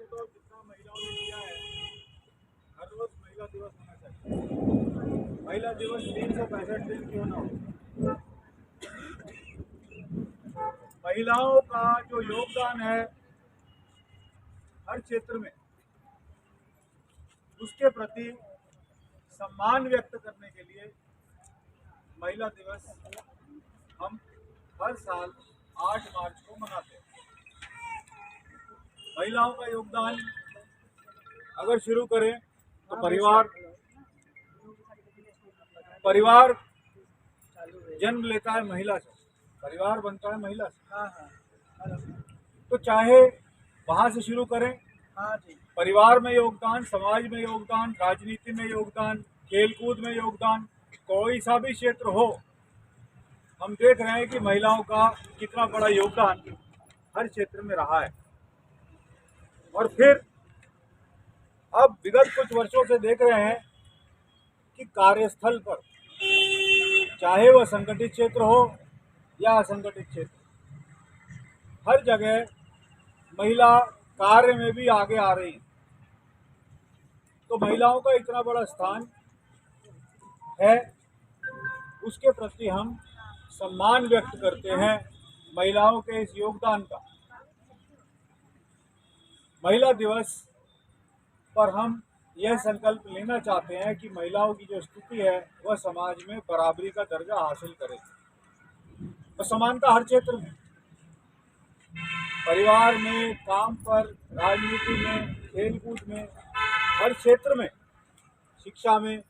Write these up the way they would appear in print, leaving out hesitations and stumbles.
से तो जितना महिलाओं ने किया है, हर रोज महिला दिवस होना चाहिए। महिला दिवस 365 दिन क्यों ना हो। महिलाओं का जो योगदान है हर क्षेत्र में, उसके प्रति सम्मान व्यक्त करने के लिए महिला दिवस हम हर साल 8 मार्च को मनाते हैं। महिलाओं का योगदान अगर शुरू करें तो परिवार जन्म लेता है महिला से, परिवार बनता है महिला से। तो चाहे वहां से शुरू करें, परिवार में योगदान, समाज में योगदान, राजनीति में योगदान, खेलकूद में योगदान, कोई सा भी क्षेत्र हो, हम देख रहे हैं कि महिलाओं का कितना बड़ा योगदान हर क्षेत्र में रहा है। और फिर अब विगत कुछ वर्षों से देख रहे हैं कि कार्यस्थल पर, चाहे वह संगठित क्षेत्र हो या असंगठित क्षेत्र, हर जगह महिला कार्य में भी आगे आ रही है। तो महिलाओं का इतना बड़ा स्थान है, उसके प्रति हम सम्मान व्यक्त करते हैं महिलाओं के इस योगदान का। महिला दिवस पर हम यह संकल्प लेना चाहते हैं कि महिलाओं की जो स्थिति है वह समाज में बराबरी का दर्जा हासिल करे। तो समानता हर क्षेत्र में, परिवार में, काम पर, राजनीति में, खेलकूद में, हर क्षेत्र में, शिक्षा में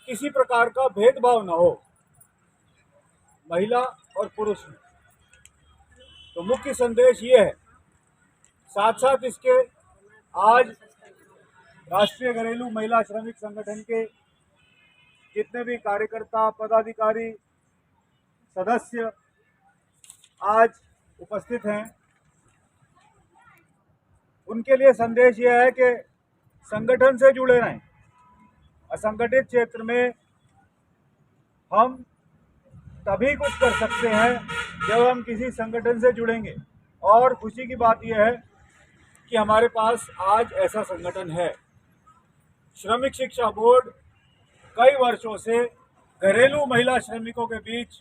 किसी प्रकार का भेदभाव न हो महिला और पुरुष में। तो मुख्य संदेश ये है। साथ साथ इसके आज राष्ट्रीय घरेलू महिला श्रमिक संगठन के जितने भी कार्यकर्ता, पदाधिकारी, सदस्य आज उपस्थित हैं, उनके लिए संदेश यह है कि संगठन से जुड़े रहें। असंगठित क्षेत्र में हम तभी कुछ कर सकते हैं जब हम किसी संगठन से जुड़ेंगे। और खुशी की बात यह है कि हमारे पास आज ऐसा संगठन है। श्रमिक शिक्षा बोर्ड कई वर्षों से घरेलू महिला श्रमिकों के बीच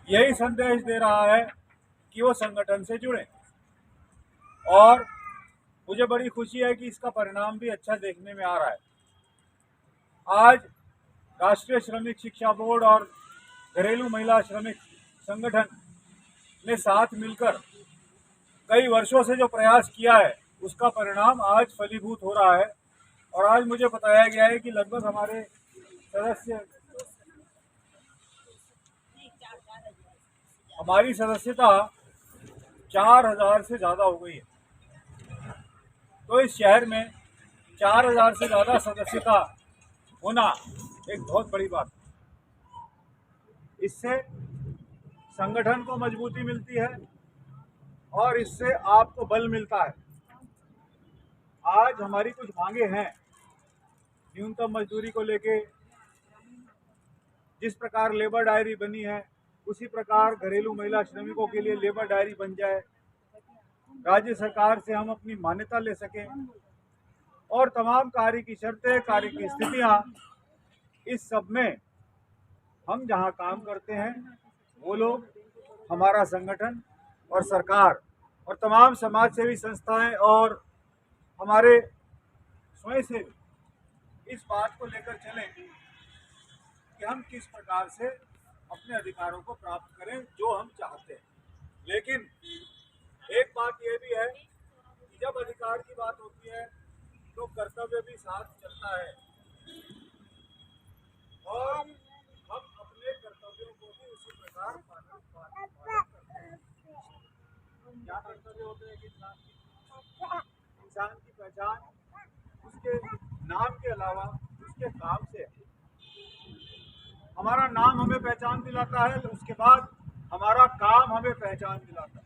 यही संदेश दे रहा है कि वो संगठन से जुड़ें। और मुझे बड़ी खुशी है कि इसका परिणाम भी अच्छा देखने में आ रहा है। आज राष्ट्रीय श्रमिक शिक्षा बोर्ड और घरेलू महिला श्रमिक संगठन ने साथ मिलकर कई वर्षों से जो प्रयास किया है, उसका परिणाम आज फलीभूत हो रहा है। और आज मुझे बताया गया है कि लगभग हमारे सदस्य, हमारी सदस्यता 4000 से ज़्यादा हो गई है। तो इस शहर में 4000 से ज़्यादा सदस्यता होना एक बहुत बड़ी बात है। इससे संगठन को मजबूती मिलती है और इससे आपको बल मिलता है। आज हमारी कुछ मांगे हैं। न्यूनतम मजदूरी को लेके जिस प्रकार लेबर डायरी बनी है, उसी प्रकार घरेलू महिला श्रमिकों के लिए लेबर डायरी बन जाए, राज्य सरकार से हम अपनी मान्यता ले सकें और तमाम कार्य की शर्तें, कार्य की स्थितियां, इस सब में हम जहां काम करते हैं वो लोग, हमारा संगठन और सरकार और तमाम समाज सेवी संस्थाएं और हमारे स्वयंसेवी इस बात को लेकर चलें कि हम किस प्रकार से अपने अधिकारों को प्राप्त करें जो हम चाहते हैं। लेकिन एक बात यह भी है कि जब अधिकार की बात होती है तो कर्तव्य भी साथ चलता है और हम अपने कर्तव्यों को भी उसी प्रकार पालन करते हैं। क्या कर्तव्य होते हैं कि इंसान की पहचान उसके नाम के अलावा उसके काम से है। हमारा नाम हमें पहचान दिलाता है, उसके बाद हमारा काम हमें पहचान दिलाता है।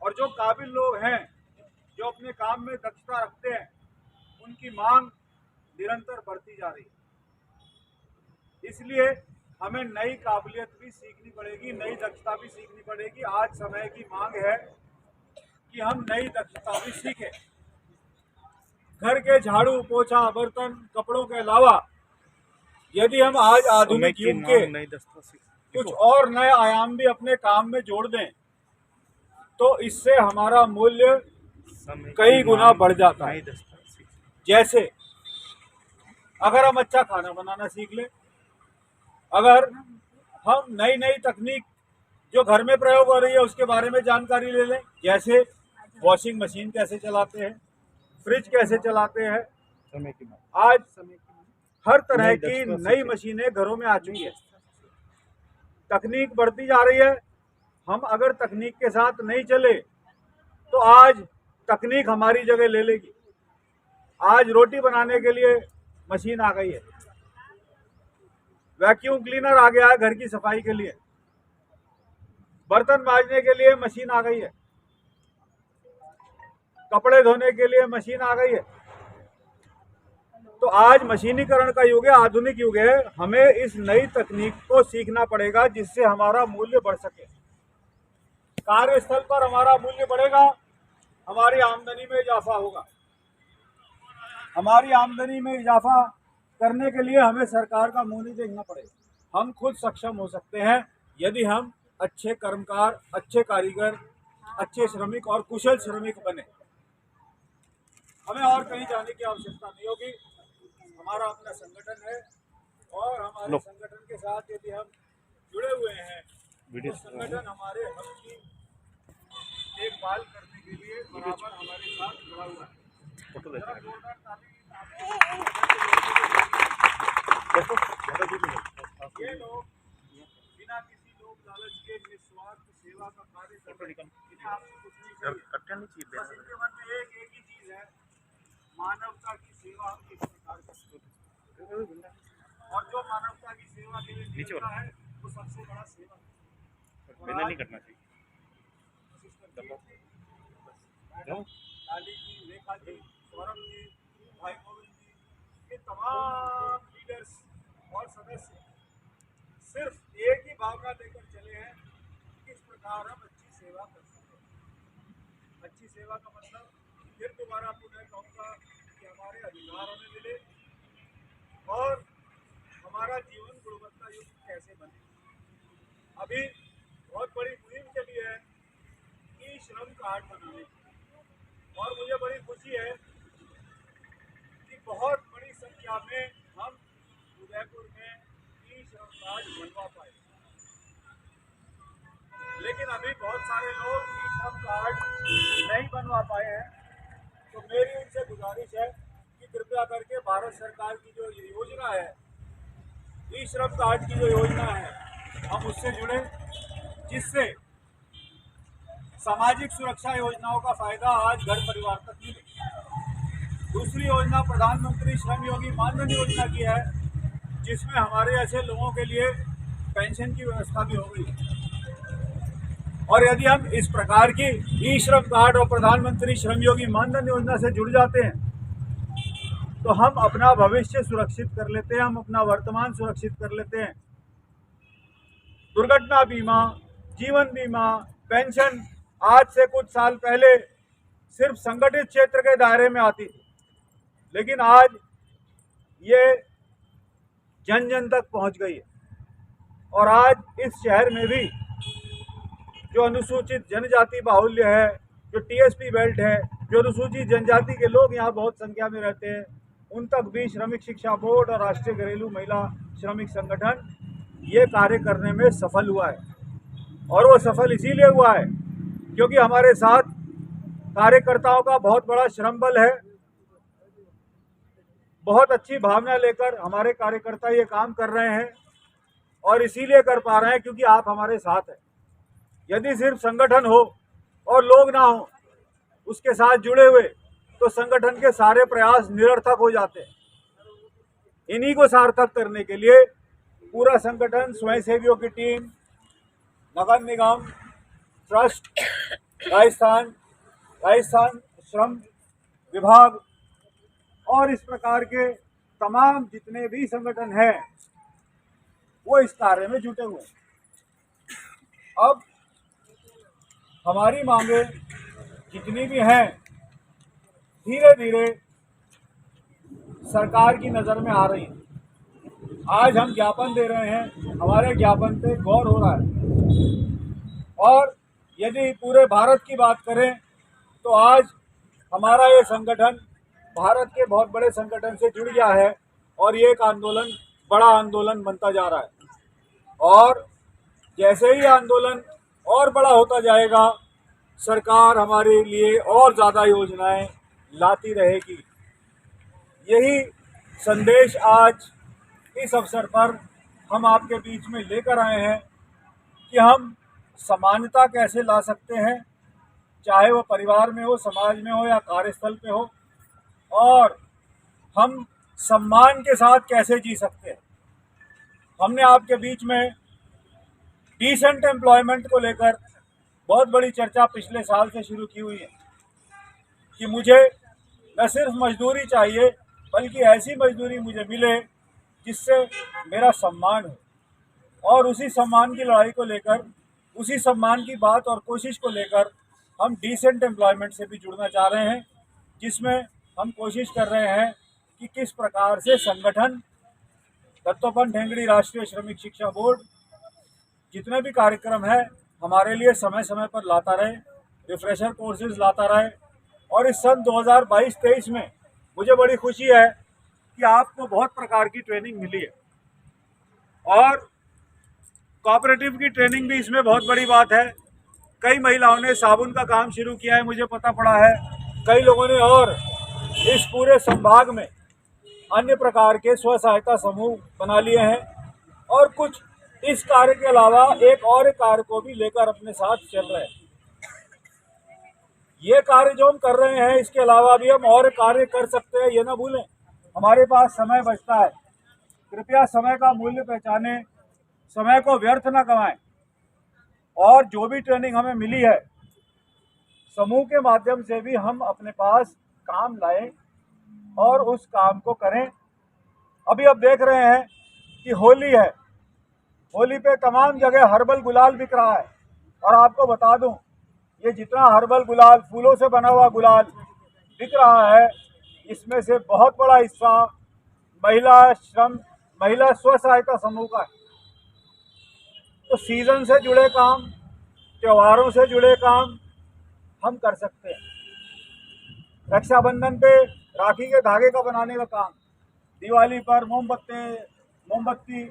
और जो काबिल लोग हैं, जो अपने काम में दक्षता रखते हैं, उनकी मांग निरंतर बढ़ती जा रही है। इसलिए हमें नई काबिलियत भी सीखनी पड़ेगी, नई दक्षता भी सीखनी पड़ेगी। आज समय की मांग है कि हम नई दक्षता भी सीखें। घर के झाड़ू, पोछा, बर्तन, कपड़ों के अलावा यदि हम आज आधुनिक युग के कुछ और नए आयाम भी अपने काम में जोड़ दें तो इससे हमारा मूल्य कई गुना बढ़ जाता है। जैसे अगर हम अच्छा खाना बनाना सीख लें, अगर हम नई नई तकनीक जो घर में प्रयोग हो रही है उसके बारे में जानकारी ले लें, जैसे वॉशिंग मशीन कैसे चलाते हैं, फ्रिज कैसे चलाते हैं, आज हर तरह की नई मशीनें घरों में आ चुकी है। तकनीक बढ़ती जा रही है, हम अगर तकनीक के साथ नहीं चले तो आज तकनीक हमारी जगह ले लेगी। आज रोटी बनाने के लिए मशीन आ गई है, वैक्यूम क्लीनर आ गया है घर की सफाई के लिए, बर्तन मांजने के लिए मशीन आ गई है, कपड़े धोने के लिए मशीन आ गई है। तो आज मशीनीकरण का युग है, आधुनिक युग है। हमें इस नई तकनीक को सीखना पड़ेगा जिससे हमारा मूल्य बढ़ सके। कार्यस्थल पर हमारा मूल्य बढ़ेगा, हमारी आमदनी में इजाफा होगा। हमारी आमदनी में इजाफा करने के लिए हमें सरकार का मुंह नहीं देखना पड़ेगा। हम खुद सक्षम हो सकते हैं यदि हम अच्छे कर्मकार, अच्छे कारीगर, अच्छे श्रमिक और कुशल श्रमिक बने। हमें और कहीं जाने की आवश्यकता नहीं होगी। हमारा अपना संगठन है और हमारे संगठन के साथ यदि हम जुड़े हुए हैं तो संगठन हमारे हक की देखभाल करने के लिए बराबर हमारे साथ जुड़ा हुआ है। ये लोग बिना किसी लोग लालच के निस्वार्थ सेवा का कार्य करते हैं। इन्हें आपसे कुछ नहीं चाहिए, बस इनके मन में एक ही चीज है, मानवता की सेवा हम किस प्रकार करते हैं। और जो मानवता की सेवा के लिए निकलता है वो सबसे बड़ा सेवा है। नहीं करना चाहिए। लाली जी, रेखा जी, सौरभ जी, भाई गोविंद जी, ये तमाम लीडर्स और सदस्य सिर्फ एक ही भावना लेकर चले हैं, किस प्रकार हम अच्छी सेवा कर सकते हैं। अच्छी सेवा का मतलब फिर दोबारा पुनः कहूँगा कि हमारे अधिकार हमें मिले और हमारा जीवन गुणवत्ता युक्त कैसे बने। अभी बहुत बड़ी मुहिम चली है ई श्रम कार्ड बनाने की, और मुझे बड़ी खुशी है कि बहुत बड़ी संख्या में हम उदयपुर में ई श्रम कार्ड बनवा पाए। लेकिन अभी बहुत सारे लोग ई श्रम कार्ड नहीं बनवा पाए हैं। तो मेरी उनसे गुजारिश है कि कृपया करके भारत सरकार की जो योजना है, ई श्रम कार्ड की जो योजना है, हम उससे जुड़े, जिससे सामाजिक सुरक्षा योजनाओं का फायदा आज घर परिवार तक मिले। दूसरी योजना प्रधानमंत्री श्रम योगी मानधन योजना की है, जिसमें हमारे ऐसे लोगों के लिए पेंशन की व्यवस्था भी हो गई है। और यदि हम इस प्रकार की ई श्रम कार्ड और प्रधानमंत्री श्रम योगी मानधन योजना से जुड़ जाते हैं तो हम अपना भविष्य सुरक्षित कर लेते हैं, हम अपना वर्तमान सुरक्षित कर लेते हैं। दुर्घटना बीमा, जीवन बीमा, पेंशन आज से कुछ साल पहले सिर्फ संगठित क्षेत्र के दायरे में आती थी, लेकिन आज ये जन जन तक पहुंच गई है। और आज इस शहर में भी जो अनुसूचित जनजाति बाहुल्य है, जो टीएसपी बेल्ट है, जो अनुसूचित जनजाति के लोग यहाँ बहुत संख्या में रहते हैं, उन तक भी श्रमिक शिक्षा बोर्ड और राष्ट्रीय घरेलू महिला श्रमिक संगठन ये कार्य करने में सफल हुआ है। और वो सफल इसीलिए हुआ है क्योंकि हमारे साथ कार्यकर्ताओं का बहुत बड़ा श्रम बल है। बहुत अच्छी भावना लेकर हमारे कार्यकर्ता ये काम कर रहे हैं और इसीलिए कर पा रहे हैं क्योंकि आप हमारे साथ हैं। यदि सिर्फ संगठन हो और लोग ना हो उसके साथ जुड़े हुए तो संगठन के सारे प्रयास निरर्थक हो जाते हैं। इन्हीं को सार्थक करने के लिए पूरा संगठन, स्वयंसेवियों की टीम, नगर निगम, ट्रस्ट, राजस्थान श्रम विभाग और इस प्रकार के तमाम जितने भी संगठन हैं वो इस कार्य में जुटे हुए हैं। अब हमारी मांगे जितनी भी हैं धीरे धीरे सरकार की नज़र में आ रही हैं। आज हम ज्ञापन दे रहे हैं, हमारे ज्ञापन पे गौर हो रहा है। और यदि पूरे भारत की बात करें तो आज हमारा ये संगठन भारत के बहुत बड़े संगठन से जुड़ गया है और ये एक आंदोलन, बड़ा आंदोलन बनता जा रहा है। और जैसे ही आंदोलन और बड़ा होता जाएगा, सरकार हमारे लिए और ज़्यादा योजनाएं लाती रहेगी। यही संदेश आज इस अवसर पर हम आपके बीच में लेकर आए हैं कि हम समानता कैसे ला सकते हैं, चाहे वो परिवार में हो, समाज में हो या कार्यस्थल पे हो, और हम सम्मान के साथ कैसे जी सकते हैं। हमने आपके बीच में डिसेंट एम्प्लॉयमेंट को लेकर बहुत बड़ी चर्चा पिछले साल से शुरू की हुई है कि मुझे न सिर्फ मजदूरी चाहिए बल्कि ऐसी मजदूरी मुझे मिले जिससे मेरा सम्मान हो। और उसी सम्मान की लड़ाई को लेकर, उसी सम्मान की बात और कोशिश को लेकर हम डिसेंट एम्प्लॉयमेंट से भी जुड़ना चाह रहे हैं, जिसमें हम कोशिश कर रहे हैं कि किस प्रकार से संगठन दत्तोपंत ठेंगड़ी राष्ट्रीय श्रमिक शिक्षा बोर्ड जितने भी कार्यक्रम है हमारे लिए समय समय पर लाता रहे, रिफ्रेशर कोर्सेज लाता रहे। और इस सन 2022-23 में मुझे बड़ी खुशी है कि आपको बहुत प्रकार की ट्रेनिंग मिली है और कोऑपरेटिव की ट्रेनिंग भी इसमें बहुत बड़ी बात है। कई महिलाओं ने साबुन का काम शुरू किया है, मुझे पता पड़ा है। कई लोगों ने और इस पूरे संभाग में अन्य प्रकार के स्व सहायता समूह बना लिए हैं और कुछ इस कार्य के अलावा एक और कार्य को भी लेकर अपने साथ चल रहे हैं। ये कार्य जो हम कर रहे हैं, इसके अलावा भी हम और कार्य कर सकते हैं, ये ना भूलें। हमारे पास समय बचता है, कृपया समय का मूल्य पहचानें, समय को व्यर्थ ना गंवाएं। और जो भी ट्रेनिंग हमें मिली है, समूह के माध्यम से भी हम अपने पास काम लाएं और उस काम को करें। अभी आप देख रहे हैं कि होली है, होली पे तमाम जगह हर्बल गुलाल बिक रहा है। और आपको बता दूं, ये जितना हर्बल गुलाल, फूलों से बना हुआ गुलाल बिक रहा है, इसमें से बहुत बड़ा हिस्सा महिला स्व सहायता समूह का है। तो सीजन से जुड़े काम, त्योहारों से जुड़े काम हम कर सकते हैं। रक्षाबंधन पे राखी के धागे का बनाने का काम, दिवाली पर मोमबत्ती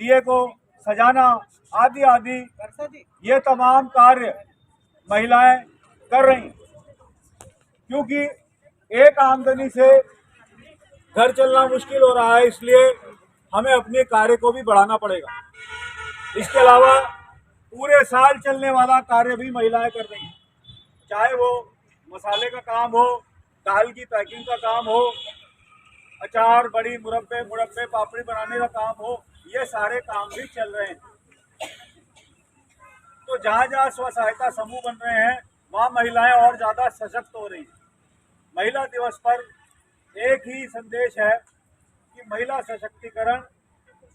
दिए को सजाना आदि आदि, ये तमाम कार्य महिलाएं कर रही, क्योंकि एक आमदनी से घर चलना मुश्किल हो रहा है, इसलिए हमें अपने कार्य को भी बढ़ाना पड़ेगा। इसके अलावा पूरे साल चलने वाला कार्य भी महिलाएं कर रही हैं, चाहे वो मसाले का काम हो, दाल की पैकिंग का काम हो, अचार, बड़ी मुरब्बे पापड़ी बनाने का काम हो, ये सारे काम भी चल रहे हैं। तो जहाँ जहाँ स्व सहायता समूह बन रहे हैं, वहाँ महिलाएं और ज़्यादा सशक्त हो रही हैं। महिला दिवस पर एक ही संदेश है कि महिला सशक्तिकरण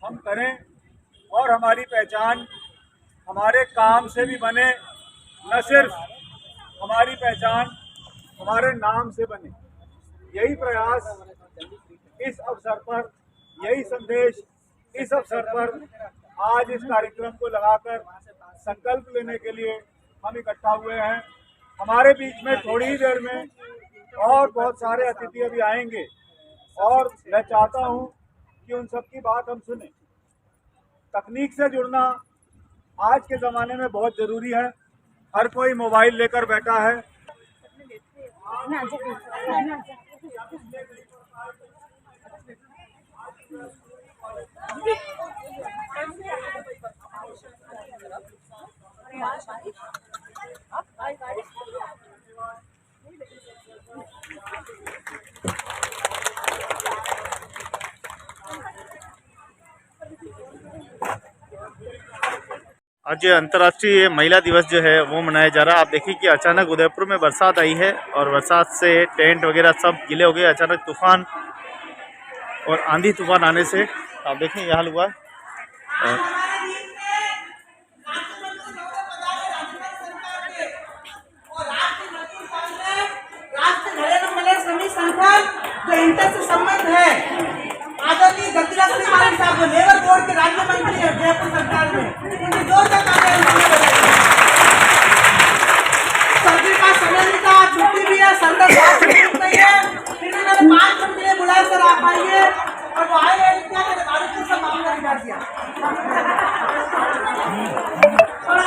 हम करें और हमारी पहचान हमारे काम से भी बने, न सिर्फ हमारी पहचान हमारे नाम से बने। यही प्रयास इस अवसर पर, यही संदेश इस अवसर पर आज इस कार्यक्रम को लगाकर संकल्प लेने के लिए हम इकट्ठा हुए हैं। हमारे बीच में थोड़ी ही देर में और बहुत सारे अतिथि अभी आएंगे और मैं चाहता हूं कि उन सब की बात हम सुने। तकनीक से जुड़ना आज के ज़माने में बहुत ज़रूरी है। हर कोई मोबाइल लेकर बैठा है। आज अंतर्राष्ट्रीय महिला दिवस जो है वो मनाया जा रहा है। आप देखिए कि अचानक उदयपुर में बरसात आई है और बरसात से टेंट वगैरह सब गीले हो गए। अचानक तूफान और आंधी तूफान आने से आप देखें यह हाल हुआ। संगठन जो इंटर से संबंध है, आदरणीय गतिराज सिंह मालिक साहब जो लेबर बोर्ड के राज्य मंत्री है जयपुर सरकार में, उनकी जोरदार तालियां सबके पास समय नहीं था, छुट्टी भी है, संदर्भ नहीं है, फिर भी मैंने 5 मिनट के लिए बुलाया सर आप आइए, और वो आए हैं क्या मैंने बारिश से सब मामला बिगाड़ दिया। और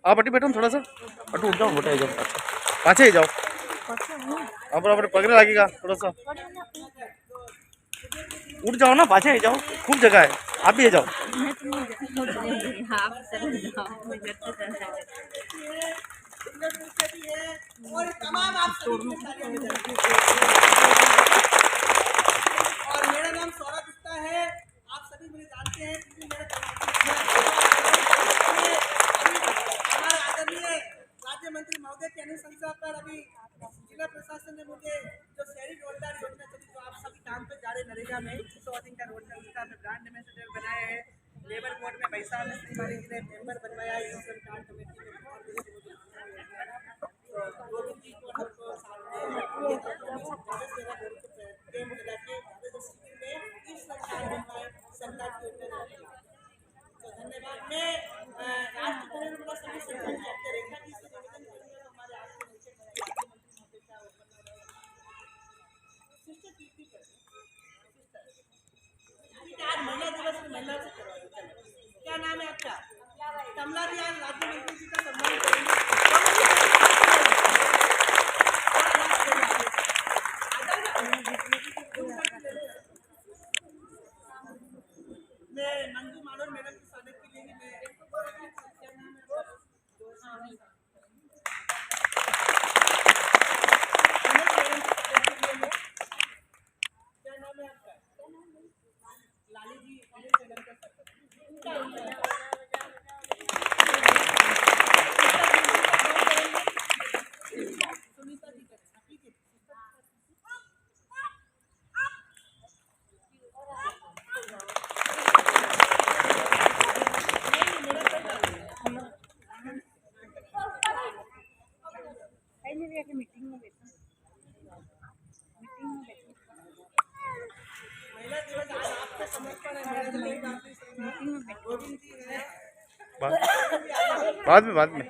आप अटी बैठो थोड़ा सा अटू उठ जाओ बेटा जाओ पाछे ही जाओ अब बराबर पकड़े लगेगा थोड़ा सा उठ जाओ ना पाछे ही जाओ खूब जगह है आप भी जाओ और तमाम आप और मेरा नाम सौरभ गुप्ता है, आप सभी मुझे जानते हैं क्योंकि मेरे हमारे आदरणीय राज्य मंत्री महोदय की अनुशंसा पर अभी जिला प्रशासन ने मुझे जो शहरी रोजगार योजना चली जो आप सभी काम पे जा रहे नरेगा में 100 दिन का रोजगार उसका मैं ब्रांड एम्बेसडर बनाया है, लेबर बोर्ड में पैसा श्रीमाली जी ने मेंबर बनवाया है सरकार कमेटी में धन्यवाद। मैं राष्ट्र सभी सरकार रेखा जी से निवेदन करूंगा हमारे आज महिला दिवस में महिला से क्या नाम है आपका? कमला जी आज राज्य मंत्री जी का सम्मान करेंगे। मैं मंजू मानोर मैडम के स्वागत के लिए मैं क्या नाम है आपका समर्पण है मेरा जमीन काफी सम्मान गोविंद जी है बाद में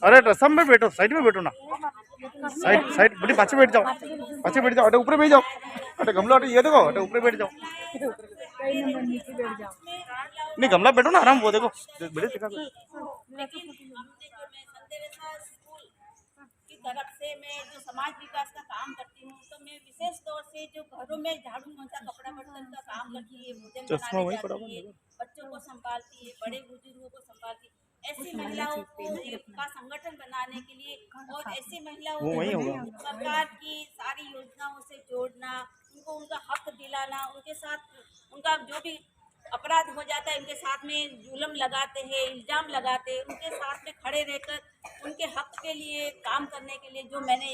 अरे रसम में बैठो, साइड में बैठो ना, साइड बड़ी पाछे बैठ जाओ, अटे ऊपर बैठ जाओ, अटे गमला अटे ये देखो, अटे ऊपर बैठ जाओ, नहीं गमला बैठो ना आराम, वो देखो बड़े दिखा तरफ से मैं जो समाज विकास का काम करती हूँ, तो मैं विशेष तौर से जो घरों में झाड़ू पोंछा कपड़ा बर्तन का काम करती है, भोजन बनाने जाती है, बच्चों को संभालती है, बड़े बुजुर्गों को संभालती है, ऐसी महिलाओं का संगठन बनाने के लिए और ऐसी महिलाओं को सरकार की सारी योजनाओं से जोड़ना, उनको उनका हक दिलाना, उनके साथ उनका जो भी अपराध हो जाता है उनके साथ में जुल्म लगाते हैं, इल्ज़ाम लगाते हैं, उनके साथ में खड़े रहकर उनके हक के लिए काम करने के लिए जो मैंने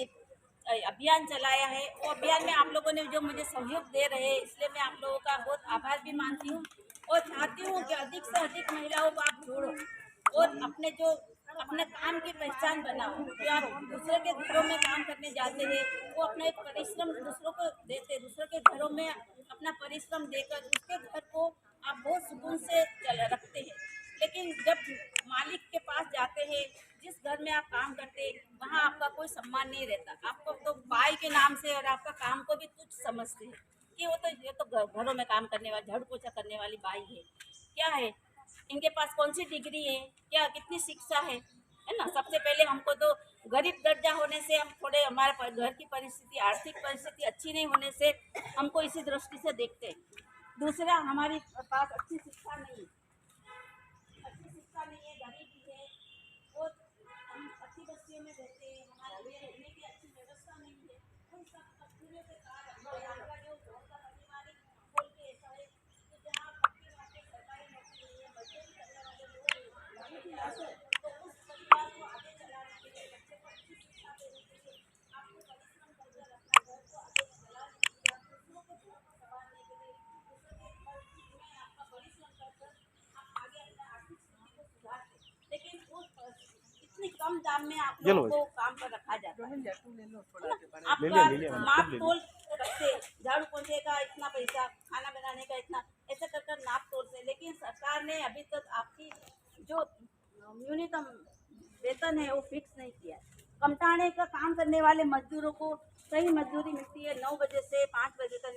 अभियान चलाया है, वो अभियान में आप लोगों ने जो मुझे सहयोग दे रहे हैं, इसलिए मैं आप लोगों का बहुत आभार भी मानती हूँ और चाहती हूँ कि अधिक से अधिक महिलाओं को आप जोड़ो और अपने काम की पहचान बनाओ। कि आप दूसरे के घरों में काम करने जाते हैं, वो अपना एक परिश्रम दूसरों को देते, दूसरे के घरों में अपना परिश्रम देकर उसके घर को आप बहुत सुकून से रखते हैं। लेकिन जब मालिक के पास जाते हैं, जिस घर में आप काम करते हैं, वहाँ आपका कोई सम्मान नहीं रहता, आपको तो बाई के नाम से और आपका काम को भी तुच्छ समझते हैं कि ये तो घरों में काम करने वाली, झाड़ू पोछा करने वाली बाई है, क्या है इनके पास कौन सी डिग्री है, क्या कितनी शिक्षा है ना। सबसे पहले हमको तो गरीब दर्जा होने से हम थोड़े, हमारे घर की परिस्थिति, आर्थिक परिस्थिति अच्छी नहीं होने से हमको इसी दृष्टि से देखते हैं। दूसरा, हमारे पास अच्छी शिक्षा नहीं है, गरीबी है और हम अच्छी बस्तियों में रहते हैं, हमारे लिए रहने की अच्छी व्यवस्था नहीं है। उन सब कस्तूरियों के कारण हमारा जो घर का पारिवारिक माहौल भी ऐसा है कि जहाँ पक्की बातें सरकारी नौकरी है, मजदूरी करने वाले लोग हैं, तो उस परिवार को आगे चलाने के लिए, बच्चे को अच्छी शिक्षा देने के लिए आपको परिश्रम करके अपना घर को आगे चलाने के लिए, दूसरों के घर को संभालने के लिए, दूसरों के घर में आपका परिश्रम कर आप आगे अपने आर्थिक स्थिति को सुधारते। लेकिन उस इतनी कम दाम में आप लोगों को काम पर रखा जाता है, आपका माप तोल रखते, झाड़ू पोंछे का इतना पैसा, खाना बनाने का इतना, ऐसे कर नाप तोल से। लेकिन सरकार ने अभी तक आपकी जो न्यूनतम वेतन है वो फिक्स नहीं किया है। कमटाने का काम करने वाले मजदूरों को सही मजदूरी मिलती है 9 बजे से 5 बजे तक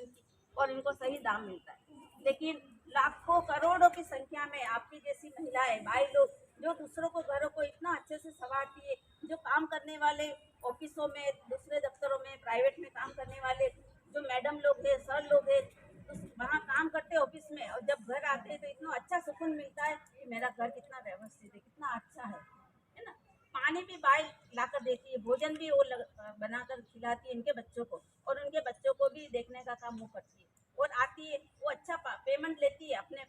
और इनको सही दाम मिलता है। लेकिन लाखों करोड़ों की संख्या में आपकी जैसी महिलाएं, भाई लोग जो दूसरों को, घरों को इतना अच्छे से संवारती है, जो काम करने वाले ऑफिसों में, दूसरे दफ्तरों में, प्राइवेट में काम करने वाले जो मैडम लोग हैं, सर लोग हैं, वहाँ काम करते ऑफिस में, और जब घर आते हैं तो इतना अच्छा सुकून मिलता है कि मेरा घर कितना व्यवस्थित है, कितना अच्छा है ना। पानी भी बाई लाकर देती है, भोजन भी वो बनाकर खिलाती है इनके बच्चों को, और उनके बच्चों को भी देखने का काम वो करती है। और आती है वो अच्छा पेमेंट लेती है, अपने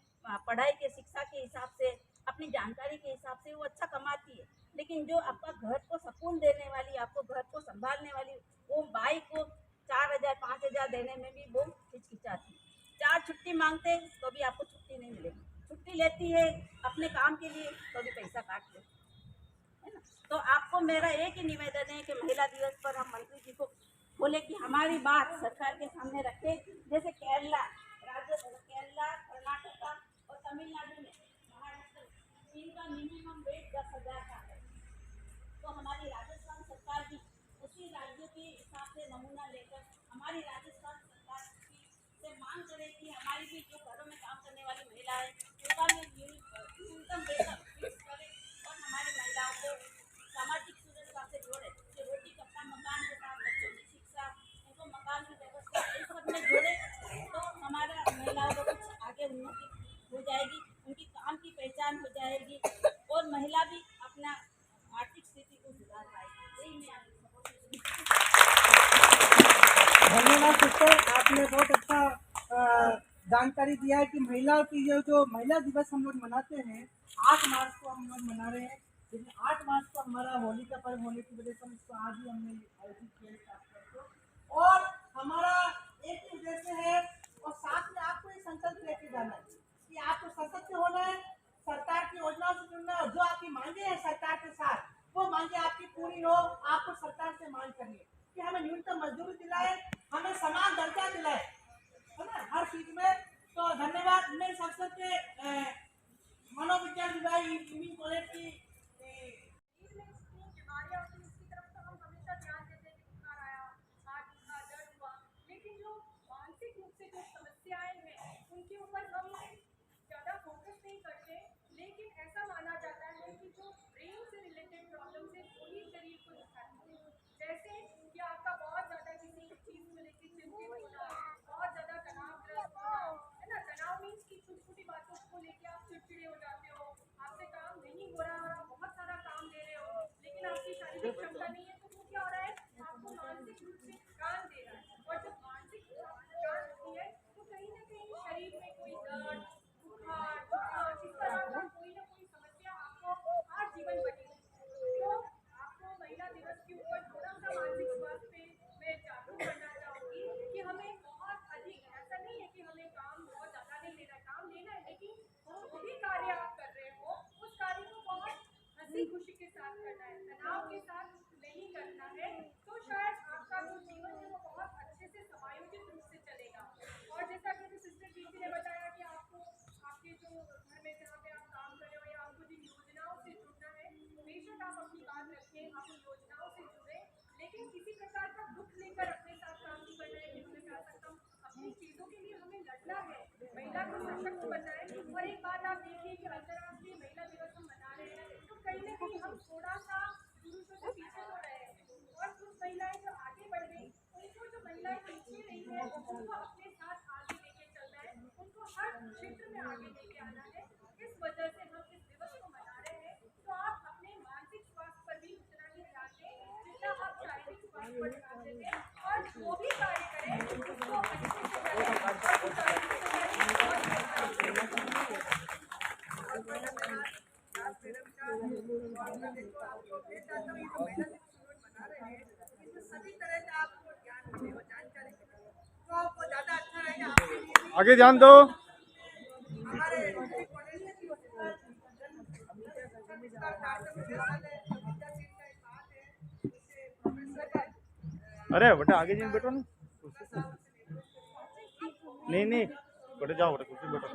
पढ़ाई के शिक्षा के हिसाब से, अपनी जानकारी के हिसाब से वो अच्छा कमाती है। लेकिन जो आपका घर को सुकून देने वाली, आपको घर को संभालने वाली, वो बाई को 4,000 5,000 देने में भी वो हिचकिचाती है। 4 छुट्टी मांगते तो भी आपको छुट्टी नहीं मिलेगी, छुट्टी लेती है अपने काम के लिए तो भी पैसा काट लेती है ना। तो आपको मेरा एक ही निवेदन है कि महिला दिवस पर हम मंत्री जी को बोले कि हमारी बात सरकार के सामने रखे। जैसे केरला, कर्नाटका और तमिलनाडु में, महाराष्ट्र, इनका मिनिमम वेट 10,000 का है, तो हमारी राजस्थान सरकार भी उसी राज्यों के हिसाब से नमूना लेकर हमारी राजस्थान सरकार से मांग करे कि हमारी भी जो घरों में काम करने वाली महिला है उनका भी न्यूनतम वेतन फिक्स करे, और हमारी महिलाओं को सामाजिक सुरक्षा से जोड़े, कि रोटी कपड़ा मकान के साथ बच्चों की शिक्षा, उनको मकान की व्यवस्था, इस सब में जोड़े, तो हमारा महिलाओं को कुछ आगे उन्नति हो जाएगी, उनकी काम की पहचान हो जाएगी, और महिला भी अपना आर्थिक स्थिति को सुधार पाएगी। यही मैं आप सबको धन्यवाद सिस्टर, आपने बहुत अच्छा जानकारी दिया है कि महिलाओं की जो महिला दिवस हम लोग मनाते हैं 8 मार्च को हम लोग मना रहे हैं। लेकिन 8 मार्च को हमारा होली का पर्व होने की वजह से हम इसको आज ही हमने आयोजित किया है खासकर। और हमारा एक ही उद्देश्य है, और साथ में आपको ये संकल्प लेके जाना है कि आपको सशक्त होना है, सरकार की योजनाओं से जुड़ना है, और जो आपकी मांगे हैं सरकार के साथ वो मांगे आपकी पूरी हो। आपको सरकार से मांग करनी है कि हमें न्यूनतम मजदूरी दिलाए, हमें समान दर्जा दिलाए, है ना, हर चीज में। तो धन्यवाद। मैं सबसे मनोविज्ञान विभाग इंजीनियरिंग कॉलेज की बीमारियां होती है उसकी तरफ तो हम हमेशा ध्यान देते हैं कि बुखार आया, हाथ दुखा, दर्द हुआ, लेकिन जो मानसिक रूप से जो समस्याएं हैं उनके ऊपर हम ज़्यादा फोकस नहीं करते। लेकिन ऐसा माना जाता है कि जो ब्रेन से रिलेटेड प्रॉब्लम है वही शरीर को दिखाती है। जैसे कि आपका बहुत ज़्यादा किसी चीज़ को लेकर चिंतित होना, बहुत ज़्यादा तनावग्रस्त होना, है ना। तनाव मीन्स की छोटी छोटी बातों को लेकर आप चिड़चिड़े हो जाते हो, आपसे काम नहीं हो रहा और आप बहुत सारा काम ले रहे हो लेकिन आपकी शारीरिक क्षमता नहीं है, तो वो क्या हो रहा है, आपको मानसिक रूप से थकान दे रहा है। और जब मानसिक थकान होती है तो कहीं ना कहीं शरीर में कोई दर्द, बुखार, जुकाम, इस तरह का कोई ना कोई समस्या आपको हर जीवन बनेगी। तो आपको महिला दिवस के ऊपर थोड़ा सा मानसिक स्वास्थ्य पे मैं जागरूक करना चाहूँगी कि हमें बहुत अधिक, ऐसा नहीं है कि हमें काम बहुत ज़्यादा नहीं लेना है, काम लेना है, लेकिन जो भी कार्य आप कर रहे हो उस कार्य को बहुत हंसी खुशी के साथ करना है, तनाव के साथ नहीं करना है। तो शायद आपका जो जीवन है वो बहुत अच्छे से समायोजित रूप से चलेगा। और जैसा कि सिस्टर कीर्ति ने बताया कि आपको आपके जो घर में जहाँ पे आप काम कर रहे हो या आपको जिन योजनाओं से जुड़ना है, बेशक आप अपनी बात रखें, आप उन योजनाओं से जुड़े, लेकिन किसी प्रकार का दुख लेकर अपने साथ काम नहीं करना है कि हमें क्या सकता, अपनी चीज़ों के लिए हमें लड़ना है, महिला को सशक्त बनना है। और एक बात आप देखिए कि अंतर्राष्ट्रीय महिला दिवस हम मना रहे हैं तो कहीं ना कहीं हम थोड़ा सा पुरुषों से पीछे हो रहे हैं, और कुछ महिलाएं जो आगे बढ़ गई उनको, जो महिलाएं पीछे रही है उनको अपने साथ आगे लेके चलना है, उनको हर क्षेत्र में आगे लेके आना है। इस वजह से हम इस दिवस को मना रहे हैं। तो आप अपने मानसिक स्वास्थ्य पर भी उतना ही ध्यान दें जितना आप शारीरिक स्वास्थ्य पर ध्यान देते हैं, और जो भी कार्य करें उसको अच्छे से सभी तरह से आपको ज्ञान मिलेगा, जानकारी मिलेगी, तो आपको ज़्यादा अच्छा रहेगा आपके लिए भी। आगे जान दो। हमारे कॉलेज में भी अरे बेटा आगे जी बैठो ना, नहीं नहीं बेटे जाओ बेटा कुर्सी बैठो।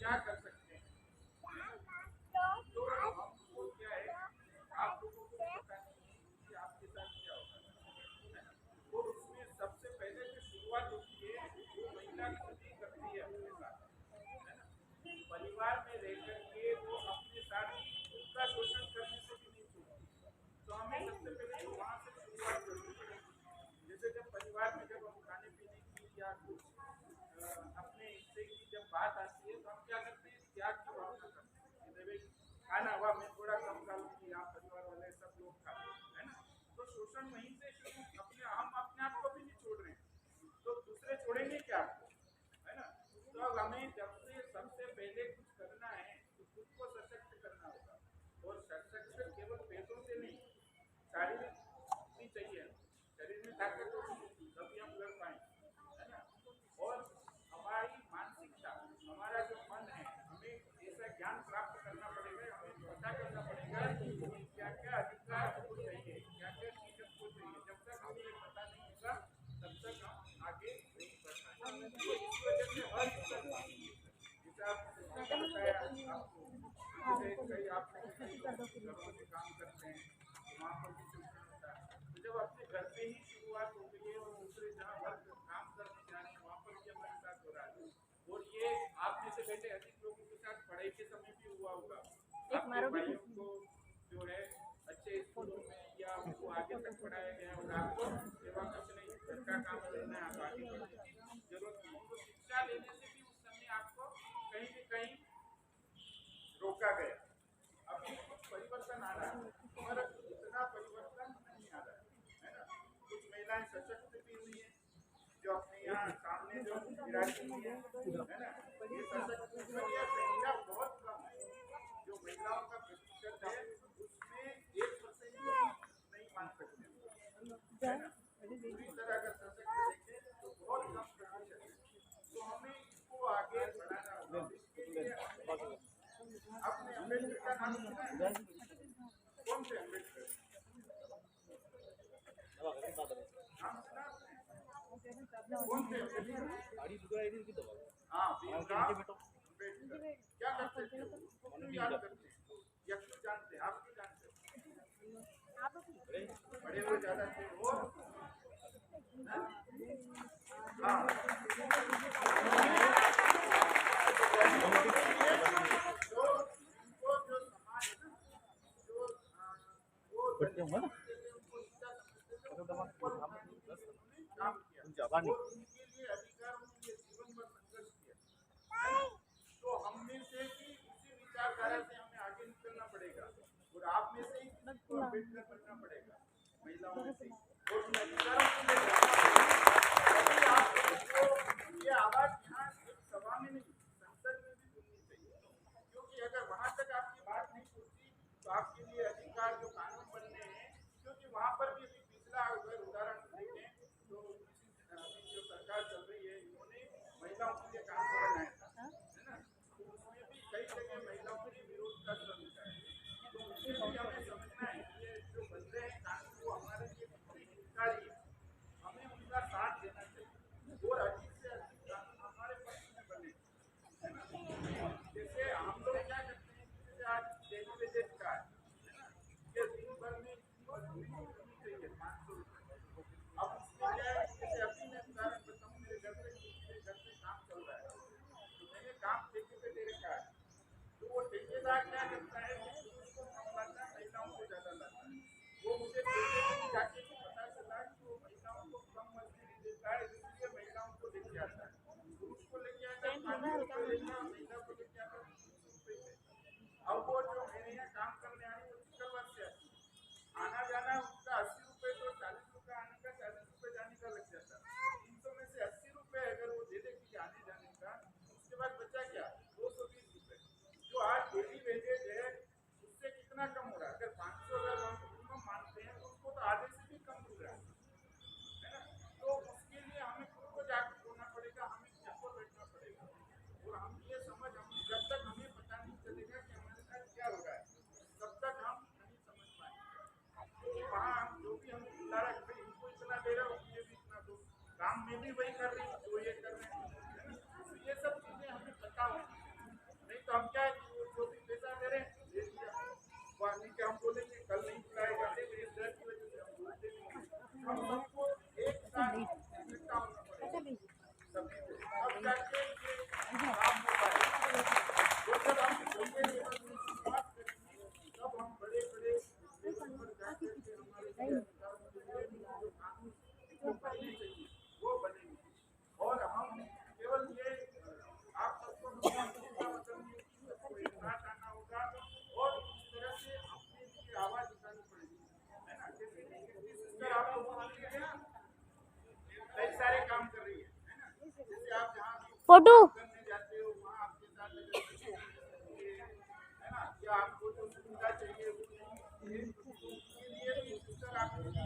क्या कर सकते हैं। तो हमको क्या है, आप लोगों को पता नहीं है कि आपके साथ क्या होगा, है ना। और उसमें सबसे पहले जो शुरुआत होती है वो महिला खुद ही करती है अपने साथ, है ना। परिवार में रह करके वो अपने साथ खुद का शोषण करने से भी नहीं छोड़ती। तो हमें सबसे पहले तो वहाँ से शुरुआत करनी पड़ेगी। जैसे जब परिवार में जब हम खाने पीने की या कुछ अपने हिस्से की जब बात आती है तो हम क्या करते हैं, त्याग की भावना करते हैं कि भाई खाना हुआ मैं थोड़ा कम खा लूंगी, आप परिवार वाले सब लोग खा लें, है ना। तो शोषण वहीं से शुरू, हम अपने आप को भी नहीं छोड़ रहे हैं तो दूसरे छोड़ेंगे क्या आपको, है ना। तो अब हमें जब से सबसे पहले कुछ करना है तो खुद को सशक्त करना होगा। और सशक्त केवल पैसों से नहीं, शारीरिक भी चाहिए, शरीर में ताकत होगी तभी हम लड़ पाएंगे, है ना। और हमारी मानसिकता, हमारा जो मन है, हमें ऐसा ज्ञान प्राप्त करना पड़ेगा, हमें पता करना पड़ेगा कि क्या क्या अधिकार हमको चाहिए, क्या क्या चीज हमको चाहिए। जब तक हमें ये पता नहीं होगा तब तक हम आगे नहीं बढ़ पाएंगे। तो इस वजह से हर स्तर पर, जैसे आपने बताया आपको, जैसे कई आप घरों में काम करते हैं वहाँ पर भी शोषण होता है। तो जब अपने घर से ही शुरुआत हो गई है और दूसरे जहाँ वर्ग काम करने जा रहे हैं वहाँ पर भी हमारे साथ हो रहा है। और ये आप में से पहले अधिक लोगों के साथ पढ़ाई के समय भी हुआ होगा, आपके भाइयों को जो है अच्छे स्कूलों में या उनको आगे तक पढ़ाया गया और आपको सेवा कुछ नहीं, घर का काम करना है, आप आगे बढ़ने की जरूरत नहीं। तो शिक्षा लेने से भी उस समय आपको कहीं न कहीं रोका गया। अभी कुछ परिवर्तन आ रहा है पर इतना परिवर्तन नहीं आ रहा है ना। कुछ महिलाएं सशक्त भी हुई है, जो अपने यहाँ सामने जो विराजी हुई है ना, ये सशक्त संख्या बहुत कम है। जो महिलाओं का प्रतिशत है उसमें 1% नहीं मान सकते, है ना। पूरी तरह अगर सशक्त देखें तो बहुत कम प्रतिशत है। तो हमें इसको आगे बढ़ाना होगा। इसके लिए आपने अम्बेडकर का नाम सुना है? कौन से अम्बेडकर नाम सुना आपने? कौन से अम्बेडकर? हाँ, भीमराव अम्बेडकर। क्या करते थे वो? क्यों याद करते हैं या क्यों जानते हैं? आप क्यों जानते हैं? बड़े हुए ज्यादा थे वो, हाँ। काम किया और उनके लिए अधिकारों के लिए जीवन भर संघर्ष किया। तो हम में से भी उसी विचारधारा से हमें आगे निकलना पड़ेगा और आप में से ही किसी को अम्बेडकर बनना पड़ेगा, महिलाओं में से। और उन अधिकारों के लिए आपको ये आवाज यहाँ एक सभा में नहीं, संसद में भी सुननी चाहिए। क्योंकि अगर वहां तक आपकी बात नहीं पहुंची तो आपके लिए अधिकार जो कानून बनने हैं, क्योंकि वहां पर भी अभी पिछला अगर उदाहरण देखें तो अभी जो सरकार चल रही है इन्होंने महिलाओं के लिए कानून बनाया था, है ना। तो उसमें भी कई जगह महिलाओं के विरोध का स्वर उठा है। तो उसमें भी हमें समझना है कि ये जो बन रहे हैं कानून वो हमारे लिए कितने हितकारी है, हमें उनका साथ देना चाहिए और अधिक से अधिक कानून हमारे पक्ष में बने, है ना। जैसे हम लोग क्या करते हैं, जैसे आज डेली वेजेस का है ना, ये दिन भर में मजदूरी करनी चाहिए 500 रुपये। अब उसमें क्या है, जैसे अभी मैं उदाहरण बताऊँ, मेरे घर पे काम चल रहा है तो मैंने काम ठेके पे दे रखा है। तो वो ठेकेदार क्या करता है कि पुरुष को कम लाता है, महिलाओं को ज्यादा लाता है। वो मुझे ठेके पे जाके भी पता चला कि वो महिलाओं को कम मजदूरी देता है, इसलिए महिलाओं को लेके आता है। पुरुष को लेके आता है 500 रुपये लेता है, महिला को लेके आता है 300 रुपये लेता है। अब वो जो मेरे यहाँ काम करने आए वो चिकलवर से आती है, आना जाना उनका 80 रुपये, तो 40 रुपये आने का 40 रुपये जाने का लग जाता है। 300 में से 80 रुपये अगर वो दे देगी आने जाने का, उसके बाद बचा क्या, 220 रुपये। जो आज डेली वेजेज है उससे कितना कम हो रहा है। अगर 500 अगर हम मिनिमम मानते हैं तो उसको तो आधे से भी कम मिल रहा है ना। तो उसके लिए हमें खुद को जागरूक होना पड़ेगा, हमें चप्पल बैठना पड़ेगा। और हम ये समझ, हम जब तक हमें पता नहीं चलेगा कि हमारे साथ क्या हो रहा है तब तक हम नहीं समझ पाएंगे। क्योंकि वहाँ हम जो भी हमें बुला रहे हैं, इनको इतना दे रहे हो मुझे भी इतना दो, काम में भी वही कर रही हूँ जो ये कर रहे हैं, है ना। तो ये सब चीजें हमें पता होनी चाहिए। हम क्या है कि वो जो भी पैसा दे रहे हैं दे दिया, वो आदमी के हम बोलेंगे कल नहीं खिलाएगा, इस डर की वजह से हम बोलते नहीं हैं। हम सबको एक साथ इकट्ठा होना पड़ेगा सभी को, अब जाके ये काम हो पाएगा। वो जब हम छोटे लेवल में शुरुआत करेंगे तब हम बड़े बड़े लेवल पर जाकर के हमारे जो कानून जो बनने चाहिए वो बनेंगे। और हम केवल ये आप सबको मतलब सबको एक साथ आना होगा और इस तरह से अपने लिए आवाज उठानी पड़ेगी, है ना। जैसे सिस्टर आप लोगों के लिए ना कई सारे काम कर रही है ना। जैसे आप जहाँ फोटो करने जाते हो वहाँ आपके साथ है ना, या आपको जो सुविधा चाहिए वो नहीं उसके लिए भी सिस्टर आपके लिए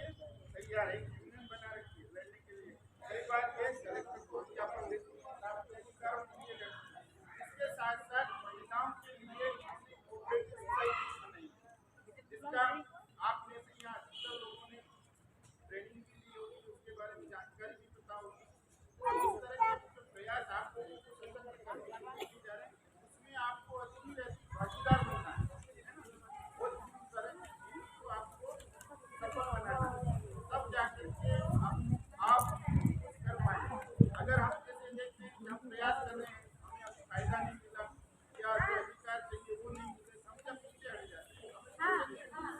तैयार है, यूनियन बना रखी है लड़ने के लिए। कई बार ये कलेक्टर को ज्ञापन देती है आपके अधिकारों के लिए लड़ती है। इसके साथ साथ महिलाओं के लिए कोऑपरेटिव सोसाइटी बनाई है, जिसका आप में से यहाँ अधिकतर लोगों ने ट्रेनिंग भी ली होगी, उसके बारे में जानकारी भी पता होगी। तो इस तरह के जो प्रयास आप लोगों को सशक्त करने के लिए किए जा रहे हैं उसमें आपको अच्छी भागीदार बनना है ना। और इस तरह की चीज को आपको सफल बनाना है, तब जाकर के आप कर पाएंगे। अगर हम जैसे देखते हैं कि हम प्रयास कर रहे हैं हमें अभी फायदा नहीं मिला या जो अधिकार चाहिए वो नहीं मिले, हम जब पीछे हट जाते हैं। कई बार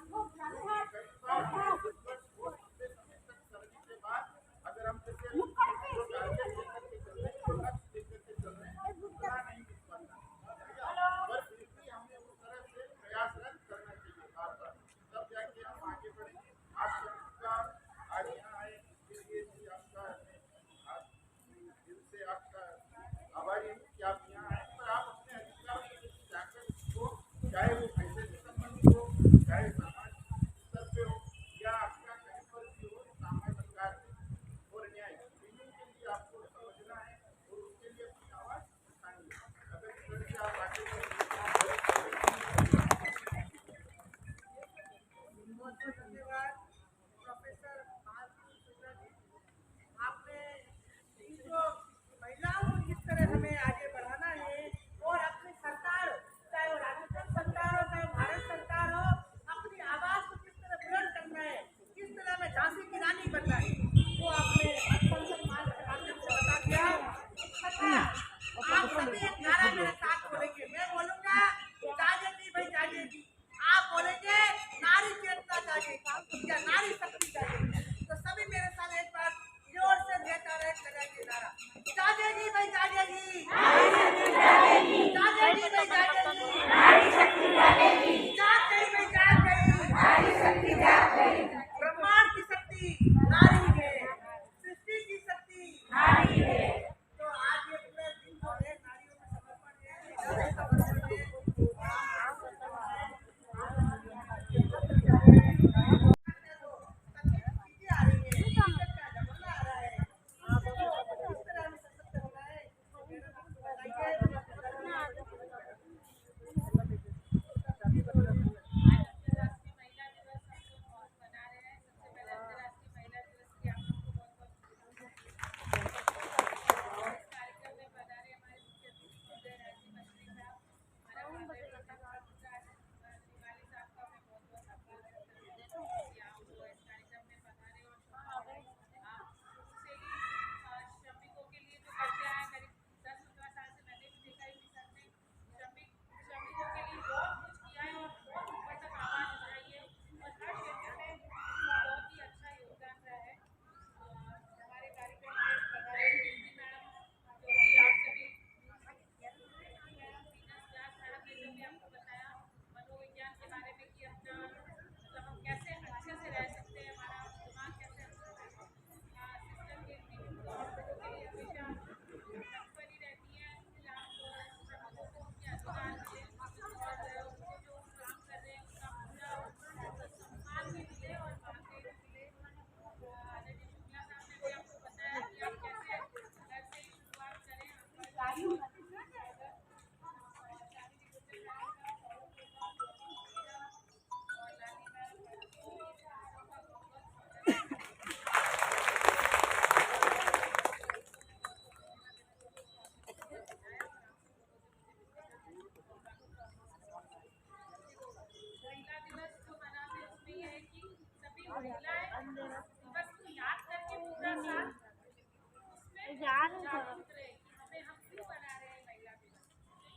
वोट लंबे समय तक करने के बाद अगर हम जैसे जो टारगेट लेकर के चल रहे हैं, लक्ष्य लेकर के चल रहे हैं, उतना नहीं मिल पाता, पर फिर भी हमें उस तरह से प्रयासरत करना चाहिए बार बार, तब जाके हम आगे बढ़ेंगे। आप सबका आज यहाँ आए इसके लिए भी आपका आज दिल से आपका आभारी हूँ कि आप यहाँ आए, पर आप अपने अधिकारों के लिए जाकर इसको, चाहे वो पैसे से संबंधित हो, चाहे समाज स्तर पे हो या आपका कहीं पर भी हो, सामाजिक अधिकार और न्याय तीनों के लिए आपको समझना है और उसके लिए अपनी आवाज उठानी है। अगर इस तरह से आप आगे बढ़ेंगे बहुत बहुत धन्यवाद प्रोफेसर मालती शुक्ला जी। आपने इन जो महिलाओं को किस तरह हमें आगे बढ़ाना है और अपनी सरकार, चाहे वो राजस्थान सरकार हो चाहे भारत सरकार हो, अपनी आवाज को किस तरह बुलंद करना है, किस तरह में झांसी की रानी बनना है, वो आपने संसद माध्यम के माध्यम से बता दिया। तथा आप सभी एक नारा मेरे साथ बोलेंगे, मैं बोलूंगा जागेगी भाई जागेगी, आप बोलेंगे नारी चेतना जागेगी या नारी शक्ति जागेगी। तो सभी मेरे साथ एक बार जोर से देता रहे लगाएंगे नारा, जागेगी भाई जागेगी।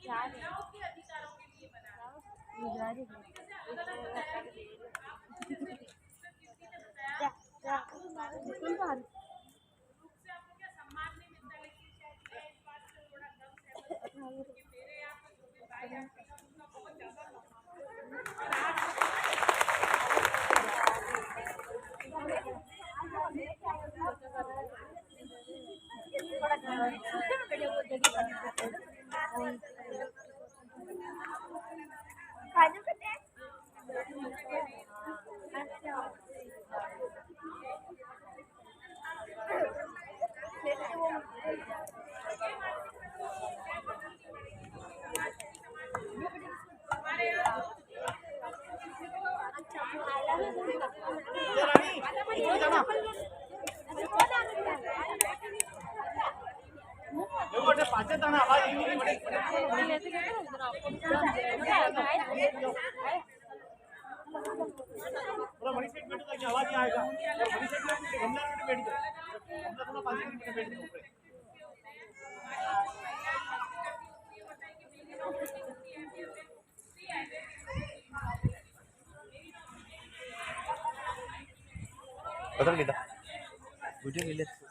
महिलाओं के अधिकारों के लिए बना है। अभी जैसे अदालत बताया कि आप जैसे किसी ने बताया रूप से आपको क्या सम्मान नहीं मिलता, लेकिन शायद मैं इस बात से थोड़ा कम सहमत हूँ कि मेरे यहाँ पर जो भी भाई आप करते हैं उनका बहुत ज़्यादा सम्मान है। और आज हमारे यहाँ बदल गया वीडियो ले लेते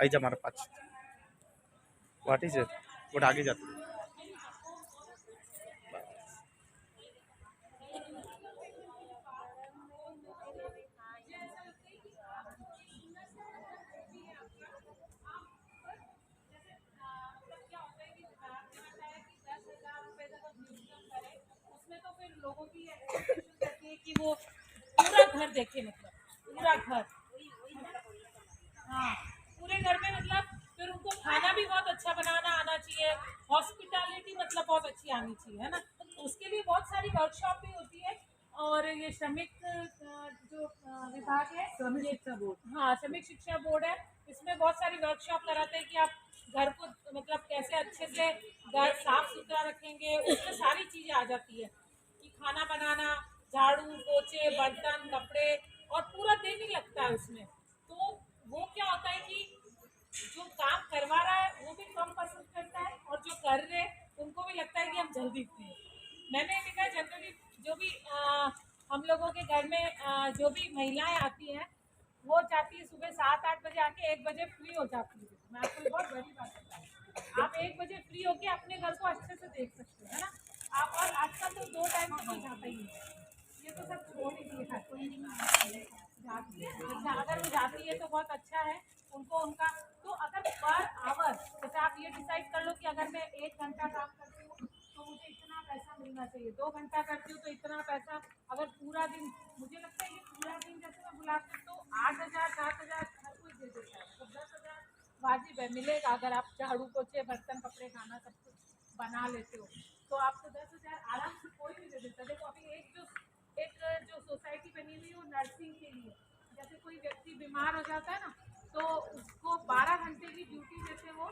आई जा हमारे पास व्हाट इज इट वो आगे जाते उसमें तो फिर लोगों की एक्सपेक्टेशन रहती है कि वो पूरा घर देखे, मतलब पूरा घर, हाँ पूरे घर में, मतलब फिर उनको खाना भी बहुत अच्छा बनाना आना चाहिए, हॉस्पिटैलिटी मतलब बहुत अच्छी आनी चाहिए, है ना। तो उसके लिए बहुत सारी वर्कशॉप भी होती है। और ये श्रमिक जो विभाग है, श्रमिक शिक्षा बोर्ड, हाँ श्रमिक शिक्षा बोर्ड है, इसमें बहुत सारी वर्कशॉप कराते हैं कि आप घर को मतलब कैसे अच्छे से घर साफ सुथरा रखेंगे। उसमें सारी चीज़ें आ जाती है कि खाना बनाना, झाड़ू पोछे, बर्तन, कपड़े, और पूरा दिन ही लगता है उसमें। तो वो क्या होता है कि जो काम करवा रहा है वो भी कम पसंद करता है, और जो कर रहे हैं उनको भी लगता है कि हम जल्दी थे। मैंने देखा जनरली जो भी हम लोगों के घर में जो भी महिलाएं आती हैं वो चाहती है सुबह 7-8 बजे आके 1 बजे फ्री हो जाती है। मैं आपको बहुत बड़ी बात बताऊँ, आप 1 बजे फ्री होके अपने घर को अच्छे से देख सकते हो, है ना आप। और आजकल तो 2 टाइम तो कोई जाता ही नहीं है, ये तो सब छोड़ ही दिए है, कोई नहीं जाती है। अच्छा अगर वो जाती है तो बहुत अच्छा है उनको, उनका तो अगर पर आवर जैसे आप ये डिसाइड कर लो कि अगर मैं 1 घंटा काम करती हूँ तो मुझे इतना पैसा मिलना चाहिए, 2 घंटा करती हूँ तो इतना पैसा, अगर पूरा दिन, मुझे लगता है कि पूरा दिन जैसे मैं बुलाती हूँ तो 8,000 7,000 हर कोई दे देता है, तो 10,000 वाजिब है मिलेगा। अगर आप झाड़ू पोछे बर्तन कपड़े खाना सब कुछ बना लेते हो तो आपको 10,000 आराम से कोई भी दे देता है। देखो अभी एक जो सोसाइटी बनी हुई है वो नर्सिंग के लिए, जैसे कोई व्यक्ति बीमार हो जाता है ना तो उसको 12 घंटे की ड्यूटी देते वो,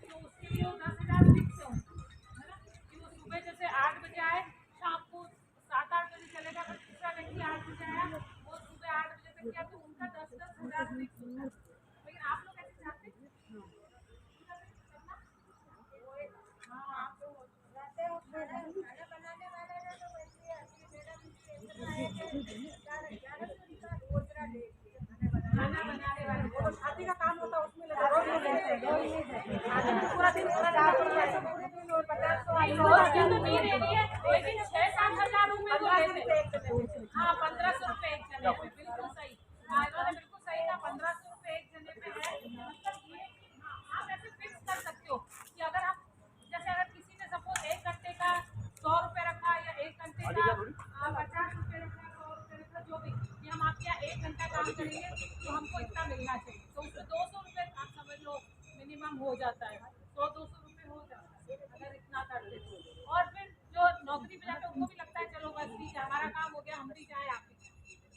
तो उसके लिए वो 10,000 फिक्स है उनका, है ना कि वो सुबह जैसे 8 बजे आए शाम को 7-8 बजे चलेगा। अगर दूसरा व्यक्ति 8 बजे आया वो सुबह 8 बजे तक किया तो उनका 10,000 फिक्स होता है। लेकिन आप लोग ऐसे चाहते हैं हाँ आप लोग रहते हो खाना बनाने वाले ना, तो वैसे खाना बनाने वाले वो शादी का काम होता है उसमें पूरा दिन और 50 तो नहीं दे रही है, लेकिन 6-7 हजार रुपये वो लेते हैं। हाँ 1,500 रुपये एक जने पे, बिल्कुल सही, हाँ इन्होंने बिल्कुल सही कहा, 1,500 रुपये एक जने पे है। मतलब ये हाँ आप ऐसे फिक्स कर सकते हो कि अगर आप जैसे अगर किसी ने सपोज 1 घंटे का 100 रुपये रखा या 1 घंटे का 50 रुपये रखा, 100 रुपये रखा, जो भी कि हम आपके यहाँ 1 घंटा काम करेंगे तो हमको इतना मिलना चाहिए, तो उसमें 200 रुपये आप समझ लो मिनिमम हो जाता है, 100-200 रुपये हो जाता है अगर इतना करते तो। और फिर जो नौकरी पे जाते हैं उनको भी लगता है चलो बस ठीक है हमारा काम हो गया, हम भी जाए आप भी जाए,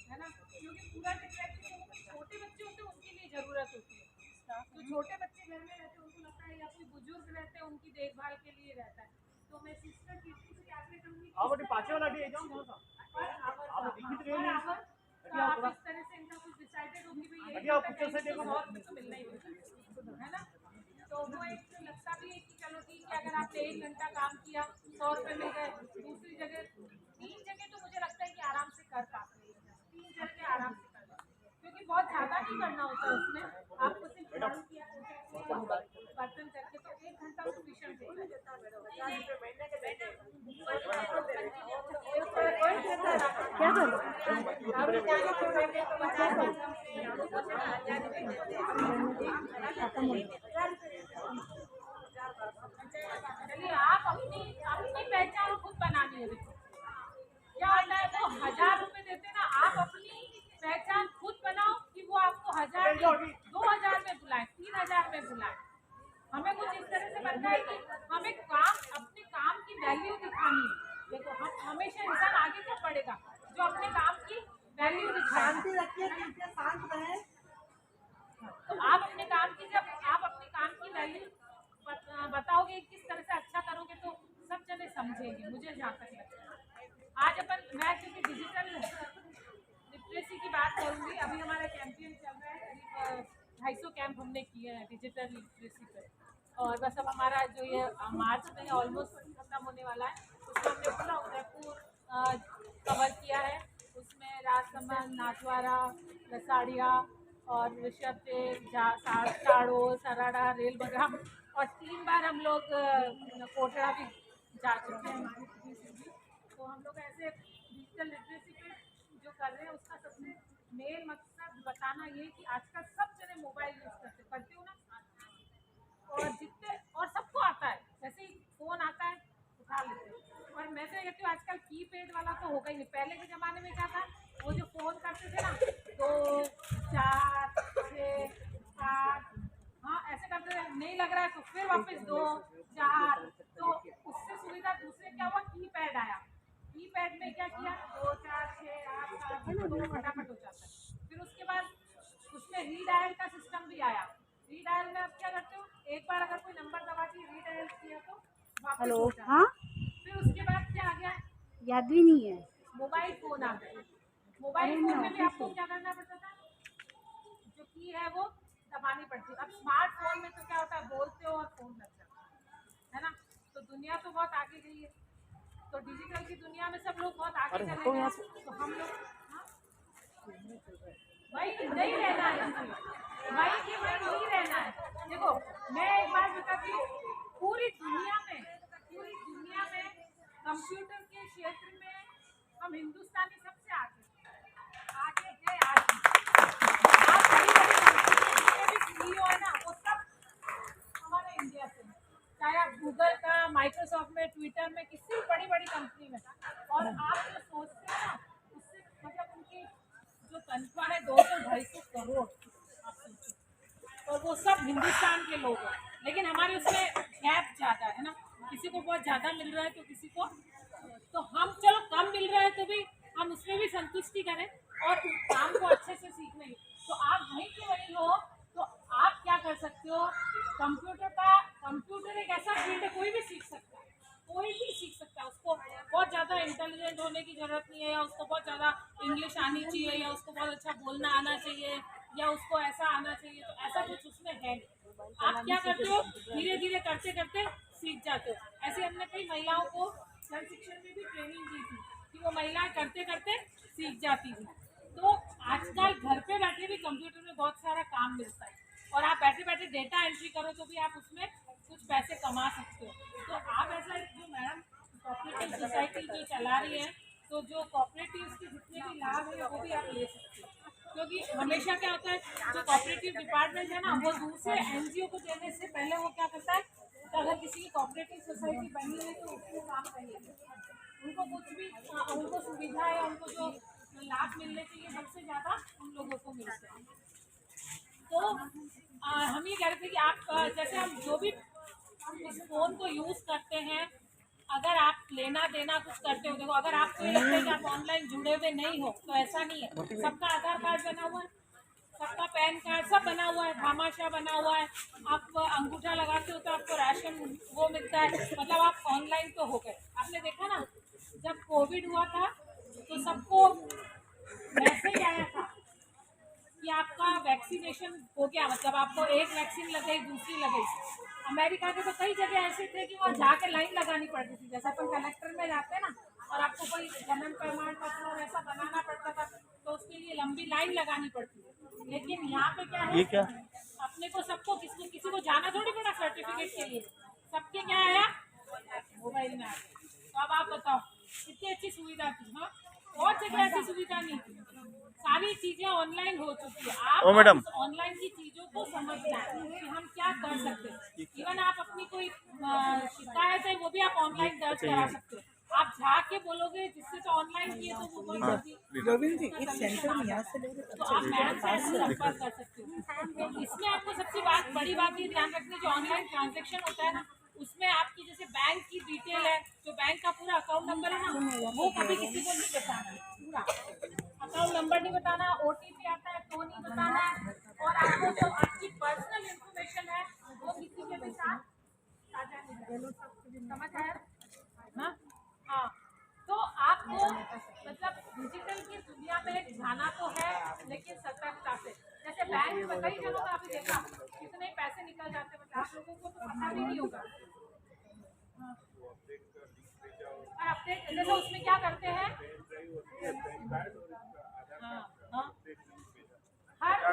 है ना, क्योंकि पूरा दिन रहते हैं, छोटे बच्चे होते हैं उनके लिए ज़रूरत होती है, तो छोटे बच्चे घर में रहते हैं उनको लगता है, या कोई बुजुर्ग रहते हैं उनकी देखभाल के लिए रहता है। तो मैं सिस्टर कीर्ति से आग्रह करूँगी आप इस तरह से इनका कुछ डिसाइडेड दे दूँ कि भाई 1 घंटा कहीं से 100 रुपये तो मिलना ही मिलना है ना। तो वो एक लगता भी है कि चलो ठीक है, अगर आपने 1 घंटा काम किया 100 रुपये मिल गए। दूसरी जगह 3 जगह तो मुझे लगता है कि आराम से कर पाते हैं, 3 जगह आराम से कर पाते हैं, क्योंकि बहुत ज़्यादा नहीं करना होता है उसमें। आपको सिर्फ झाड़ू किया, बर्तन करके तो 1 घंटा सफिशिएंट होता है। क्या चलिए, आप अपनी अपनी पहचान खुद बनानी है। देखो क्या होता है, वो 1000 रुपए देते ना, आप अपनी पहचान खुद बनाओ कि वो आपको 1000 2000 में बुलाए, 3000 में बुलाए। हमें कुछ इस तरह से बनना है कि हमें अपने काम की वैल्यू दिखानी है। देखो, हम हमेशा इंसान आगे क्यों बढ़ेगा, जो अपने काम की वैल्यू दिखाए। शांति रखिए, शांत रहे। तो आप अपने काम की, जब आप अपने काम की वैल्यू बताओगे, किस तरह से अच्छा करोगे, तो सब जने समझेंगे। मुझे जहाँ तक लगता है, आज मैं क्योंकि डिजिटल लिटरेसी की बात करूँगी, अभी हमारा कैंपेन चल रहा है, करीब 250 कैंप हमने किए हैं डिजिटल लिटरेसी पे। और बस अब हमारा जो ये मार्च में ऑलमोस्ट खत्म होने वाला है, उसमें हमने पूरा उदयपुर कवर किया है। उसमें राजसमंद, नाथद्वारा, लसाड़िया और ऋषभदेव, साड़ो, सराड़ा, रेल बग्राम, और 3 बार हम लोग कोटड़ा भी जा चुके हैं। तो हम लोग ऐसे डिजिटल लिटरेसी पे जो कर रहे हैं, उसका सबसे मेन मकसद बताना ये कि आजकल सब जने मोबाइल यूज़ करते हो ना, और सबको आता है, जैसे ही फ़ोन आता है उठा लेते हैं। और मैं तो ये कहती हूँ, आजकल कीपैड वाला तो होगा ही नहीं। पहले के ज़माने में क्या था, वो जो फ़ोन करते थे ना, 2 4 6 8, हाँ ऐसे करते थे, नहीं लग रहा है तो फिर वापस 2 4। तो उससे सुविधा दूसरे क्या हुआ, कीपैड आया। कीपैड में क्या किया, 2 4 6 8 7 2 फटाफट हो जाता है। फिर उसके बाद उसमें रीडायल का सिस्टम भी आया। रीडायल में आप क्या करते हो, एक बार अगर कोई नंबर दबा के रीडायल किया तो वापस हो जाता है। हाँ, फिर उसके बाद क्या आ गया, याद भी नहीं है। मोबाइल फोन आ गया। मोबाइल फोन में भी आपको क्या करना पड़ता था, जो की है वो दबानी पड़ती है। अब स्मार्टफोन में तो क्या होता है, बोलते हो और फोन लग जाता है ना। तो दुनिया तो बहुत आगे गई है, तो डिजिटल की दुनिया में सब लोग बहुत आगे चले गए। तो हम लोग वही नहीं रहना है, वही रहना है। देखो, मैं एक बात बताती हूँ, पूरी दुनिया में कंप्यूटर के क्षेत्र में हम हिंदुस्तानी सबसे आगे है। आप बड़ी CEO है ना, वो सब हमारे इंडिया से, चाहे आप गूगल का, माइक्रोसॉफ्ट में, ट्विटर में, किसी बड़ी कंपनी में। और आप जो सोचते हैं ना, उससे मतलब उनकी जो तनख्वाह है 200-250 करोड़, आप सोचो, और वो सब हिंदुस्तान के लोग हैं। लेकिन हमारे उसमें गैप ज़्यादा है ना, किसी को बहुत ज़्यादा मिल रहा है तो किसी को, तो हम चलो कम मिल रहा है तो भी हम उसमें भी संतुष्टि करें और उस काम को अच्छे से सीखने। तो आप वहीं के वहीं हो, तो आप क्या कर सकते हो, कंप्यूटर एक ऐसा फील्ड है, कोई भी सीख सकता है, कोई भी सीख सकता है। उसको बहुत ज़्यादा इंटेलिजेंट होने की ज़रूरत नहीं है, या उसको बहुत ज़्यादा इंग्लिश आनी चाहिए, या उसको बहुत अच्छा बोलना आना चाहिए, या उसको ऐसा आना चाहिए। तो ऐसा कुछ उसमें है नहीं। आप क्या करते हो, धीरे धीरे करते करते सीख जाते हो। ऐसे हमने कई महिलाओं को जन शिक्षण में भी ट्रेनिंग दी थी कि वो महिलाएं करते करते सीख जाती थी। तो आजकल घर पे बैठे भी कंप्यूटर में बहुत सारा काम मिलता है, और आप बैठे बैठे डेटा एंट्री करो तो भी आप उसमें कुछ पैसे कमा सकते हो। तो आप ऐसा जो मैडम कोऑपरेटिव सोसाइटी जो चला रही है, तो जो कोऑपरेटिव्स के जितने भी लाभ है वो भी आप ले सकते हो। क्योंकि हमेशा क्या होता है, जो कोऑपरेटिव डिपार्टमेंट है ना, वो दूसरे NGO को देने से पहले वो क्या करता है, तो अगर किसी की कोऑपरेटिव सोसाइटी बनी है तो उसको काम करिए, उनको कुछ भी उनको सुविधा है, उनको जो लाभ मिलने चाहिए सबसे ज़्यादा उन लोगों को मिलते हैं। तो हम ये कह रहे थे कि आप जैसे हम जो भी हम इस फ़ोन को यूज़ करते हैं, अगर आप लेना देना कुछ करते हो, देखो अगर आपको ये लगता है कि आप ऑनलाइन जुड़े हुए नहीं हो, तो ऐसा नहीं है। सबका आधार कार्ड बना हुआ है, सबका पैन कार्ड सब बना हुआ है, भामाशाह बना हुआ है। आप अंगूठा लगाते हो तो आपको राशन वो मिलता है, मतलब आप ऑनलाइन तो हो गए। आपने देखा ना, जब कोविड हुआ था तो सबको मैसेज आया था कि कि आपका वैक्सीनेशन हो गया, मतलब आपको एक वैक्सीन लग गई, दूसरी लग गई। अमेरिका के तो कई जगह ऐसे थे कि वहाँ जाके लाइन लगानी पड़ती थी, जैसे अपन कलेक्टर में जाते हैं ना, और आपको कोई जन्म प्रमाण पत्र और ऐसा बनाना पड़ता था, तो उसके लिए लंबी लाइन लगानी पड़ती थी। लेकिन यहाँ पे क्या है, ये क्या? अपने को सबको किसी को जाना थोड़ी पड़ा सर्टिफिकेट के लिए, सबके क्या आया, मोबाइल में आ गया। तो अब आप बताओ कितनी अच्छी सुविधा थी। हाँ, और जगह ऐसी सुविधा नहीं थी, सारी चीजें ऑनलाइन हो चुकी है। ओ मैडम, आप ऑनलाइन की चीजों को समझना है कि हम क्या कर सकते हैं। इवन आप अपनी कोई शिकायत है वो भी आप ऑनलाइन दर्ज करा सकते हो। आप जाके बोलोगे जिससे तो ऑनलाइन किए तो वो बहुत जल्दी गोविंद जी इस सेंटर में यहाँ से लोगे तो आप मैम से ऐसे संपर्क कर सकते हो। तो इसमें आपको सबसे बड़ी बात ये ध्यान रखनी है, जो ऑनलाइन ट्रांजैक्शन होता है ना, उसमें आपकी जैसे बैंक की डिटेल है, जो बैंक का पूरा अकाउंट नंबर है ना, वो कभी किसी को नहीं बताना है। पूरा अकाउंट नंबर नहीं बताना, OTP आता है तो नहीं बताना है, और आपको जो आपकी पर्सनल इंफॉर्मेशन है वो किसी के भी साथ साझा नहीं करना। समझ आया ना? हाँ, तो आपको मतलब डिजिटल की दुनिया में जाना तो है, लेकिन सतर्कता से। जैसे बैंक में कई जगहों का अभी देखा कितने पैसे निकल जाते हैं, मतलब आप लोगों को तो पता भी नहीं होगा। अपडेट जैसे उसमें क्या करते हैं, हाँ हाँ, हर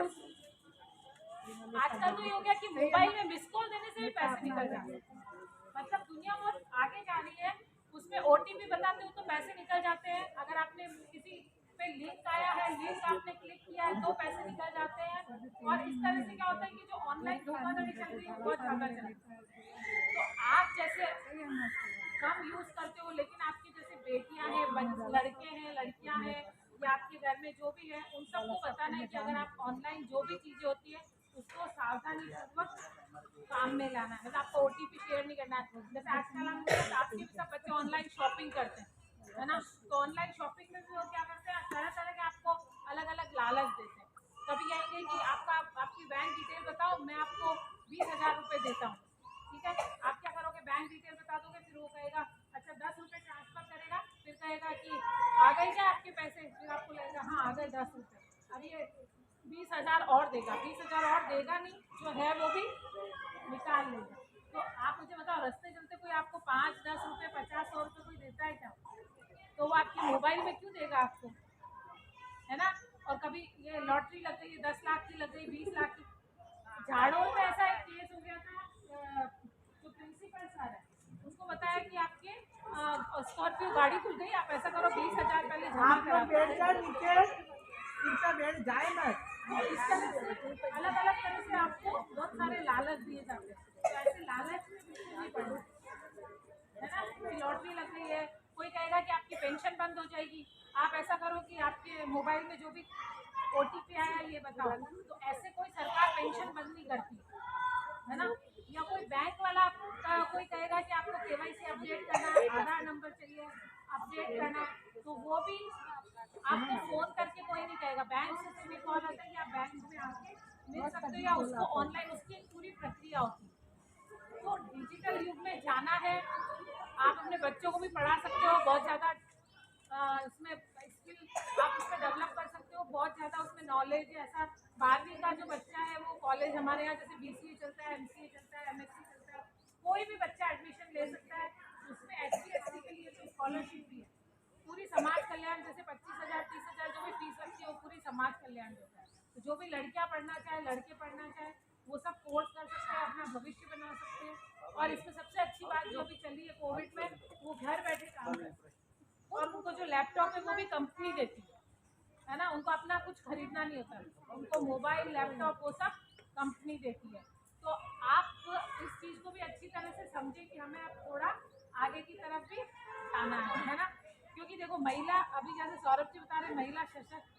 आजकल तो ये हो गया कि मोबाइल में मिस कॉल देने से भी पैसे निकल जाते हैं। मतलब दुनिया बहुत आगे जा रही है, उसमें OTP बताते हो तो पैसे निकल जाते हैं। अगर आपने किसी पे लिंक आया है, लिंक आपने क्लिक किया है तो पैसे निकल जाते हैं। और इस तरह से क्या होता है कि जो ऑनलाइन धोखाधड़ी चल रही है बहुत ज़्यादा चल रही है। तो आप जैसे कम यूज़ करते हो, लेकिन आपकी जैसे बेटियां हैं, लड़के हैं, लड़कियां हैं, या आपके घर में जो भी है, उन सबको बताना है कि अगर आप ऑनलाइन जो भी चीज़ें होती है उसको सावधानी पूर्वक काम में लाना है। मतलब आपको OTP शेयर नहीं करना है। जैसे आजकल हम आपके भी सब बच्चे ऑनलाइन शॉपिंग करते हैं, है ना? तो ऑनलाइन शॉपिंग में भी वो क्या करते हैं, तरह तरह के आपको अलग अलग लालच देते हैं। कभी कहेंगे कि आपकी बैंक डिटेल बताओ, मैं आपको 20,000 रुपये देता हूँ। ठीक है, आप क्या करोगे, बैंक डिटेल बता दोगे, फिर वो कहेगा अच्छा 10 रुपये ट्रांसफर करेगा, फिर कहेगा कि आ गए क्या आपके पैसे, फिर आपको लगेगा हाँ आ गए 10 रुपये। अब ये 20,000 और देगा, 20,000 और देगा नहीं, जो है वो भी निकाल लेगा। तो आप मुझे बताओ, रास्ते चलते कोई आपको 5, 10 रुपये, 50, 100 रुपये कोई देता है क्या? तो वो आपके मोबाइल में क्यों देगा आपको, है ना? और कभी ये लॉटरी लग गई, 10 लाख की लग गई, 20 लाख की। झाड़ोल में ऐसा एक केस हो गया था, जो प्रिंसिपल सर है उनको बताया कि आपके स्कॉर्पियो गाड़ी खुल गई, आप ऐसा करो 20,000 पहले जमा करा दो। इनका बेड जाए मत। इस तरह से अलग अलग तरह से आपको बहुत सारे लालच दिए जाते हैं, तो ऐसे लालच में बिल्कुल नहीं पड़ना, है ना? कि लॉटरी लग गई है, कोई कहेगा कि आपकी पेंशन बंद हो जाएगी, आप ऐसा करो कि आपके मोबाइल में जो भी OTP आया ये बताओ। तो ऐसे कोई सरकार पेंशन बंद नहीं करती, है ना? या कोई बैंक वाला कोई कहेगा कि आपको KYC अपडेट करना है, आधार नंबर चाहिए अपडेट करना है, तो वो भी आपको फोन करके कोई नहीं कहेगा, बैंक से सीधे कॉल आता है कि आप बैंक में आके मिल सकते हो, या उसको ऑनलाइन उसकी एक पूरी प्रक्रिया होती है। तो डिजिटल युग में जाना है, आप अपने बच्चों को भी पढ़ा सकते हो, बहुत ज़्यादा इसमें स्किल आप उसमें डेवलप कर सकते हो, बहुत ज़्यादा उसमें नॉलेज है। ऐसा 12वीं का जो बच्चा है वो कॉलेज हमारे यहाँ जैसे BCA चलता है, MCA चलता है, MSc चलता है, कोई भी बच्चा एडमिशन ले सकता है। उसमें SC/ST के लिए तो स्कॉलरशिप भी है, पूरी समाज कल्याण, जैसे 25,000 30,000 जो भी फीस लगती है वो पूरी समाज कल्याण देता है। तो जो भी लड़कियां पढ़ना चाहे, लड़के पढ़ना चाहे, वो सब कोर्स कर सकते हैं, अपना भविष्य बना सकते हैं। और इसमें सबसे अच्छी बात जो अभी चली है कोविड में, वो घर बैठे काम करते हैं, और उनको जो लैपटॉप है वो भी कंपनी देती है ना? उनको अपना कुछ खरीदना नहीं होता, उनको मोबाइल, लैपटॉप वो सब कंपनी देती है। तो आप इस चीज़ को भी अच्छी तरह से समझें कि हमें अब थोड़ा आगे की तरफ भी आना है ना? क्योंकि देखो महिला, अभी जैसे सौरभ जी बता रहे महिला सशक्त,